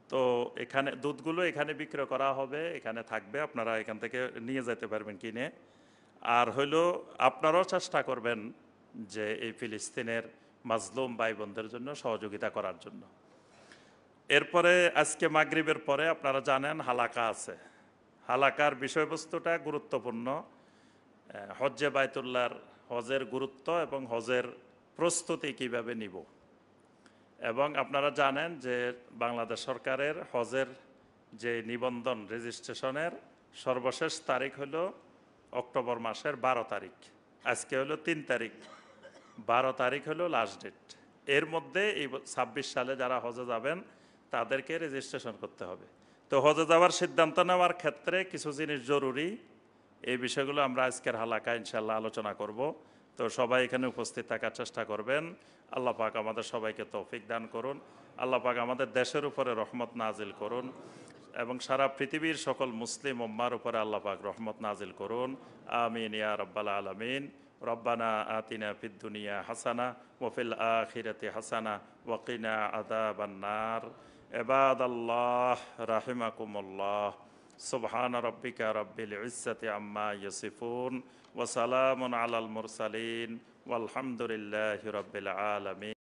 তো এখানে দুধগুলো এখানে বিক্রি করা হবে, এখানে থাকবে, আপনারা এখান থেকে নিয়ে যেতে পারবেন কিনে। আর হইলো আপনারাও চেষ্টা করবেন যে এই ফিলিস্তিনের মাজলুম ভাই বোনদের জন্য সহযোগিতা করার জন্য। এরপরে আজকে মাগরিবের পরে আপনারা জানেন হালাকা আছে। হালাকার বিষয়বস্তুটা গুরুত্বপূর্ণ। হজ্জে বাইতুল্লাহর হজের গুরুত্ব এবং হজের প্রস্তুতি কিভাবে নিব। এবং আপনারা জানেন যে বাংলাদেশ সরকারের হজের যে নিবন্ধন, রেজিস্ট্রেশনের সর্বশেষ তারিখ হলো অক্টোবর মাসের 12 তারিখ। আজকে হলো 3 তারিখ, 12 তারিখ হলো লাস্ট ডেট। এর মধ্যে এই 26 সালে যারা হজে যাবেন তাদেরকে রেজিস্ট্রেশন করতে হবে। তো হজে যাওয়ার সিদ্ধান্ত নেওয়ার ক্ষেত্রে কিছু জিনিস জরুরি। এই বিষয়গুলো আমরা আজকের হালাকা ইনশাল্লাহ আলোচনা করব। তো সবাই এখানে উপস্থিত থাকার চেষ্টা করবেন। আল্লাহ পাক আমাদের সবাইকে তৌফিক দান করুন। আল্লাহ পাক আমাদের দেশের উপরে রহমত নাজিল করুন এবং সারা পৃথিবীর সকল মুসলিম উম্মার উপরে আল্লাহ পাক রহমত নাজিল করুন। আমিন ইয়া রাব্বাল আলামিন। রব্বানা আতিনা ফিদ দুনিয়া হাসানা ওয়া ফিল আখিরাতি হাসানা ওয়া কিনা আযাবান নার। ইবাদাল্লাহ রাহিমাকুমুল্লাহ। সুবহান রাব্বিকা রাব্বিল ইজ্জাতি আম্মা ইয়াসিফুন ওয়া সালামুন আলাল মুরসালিন ওয়ালহামদুলিল্লাহি রাব্বিল আলামিন।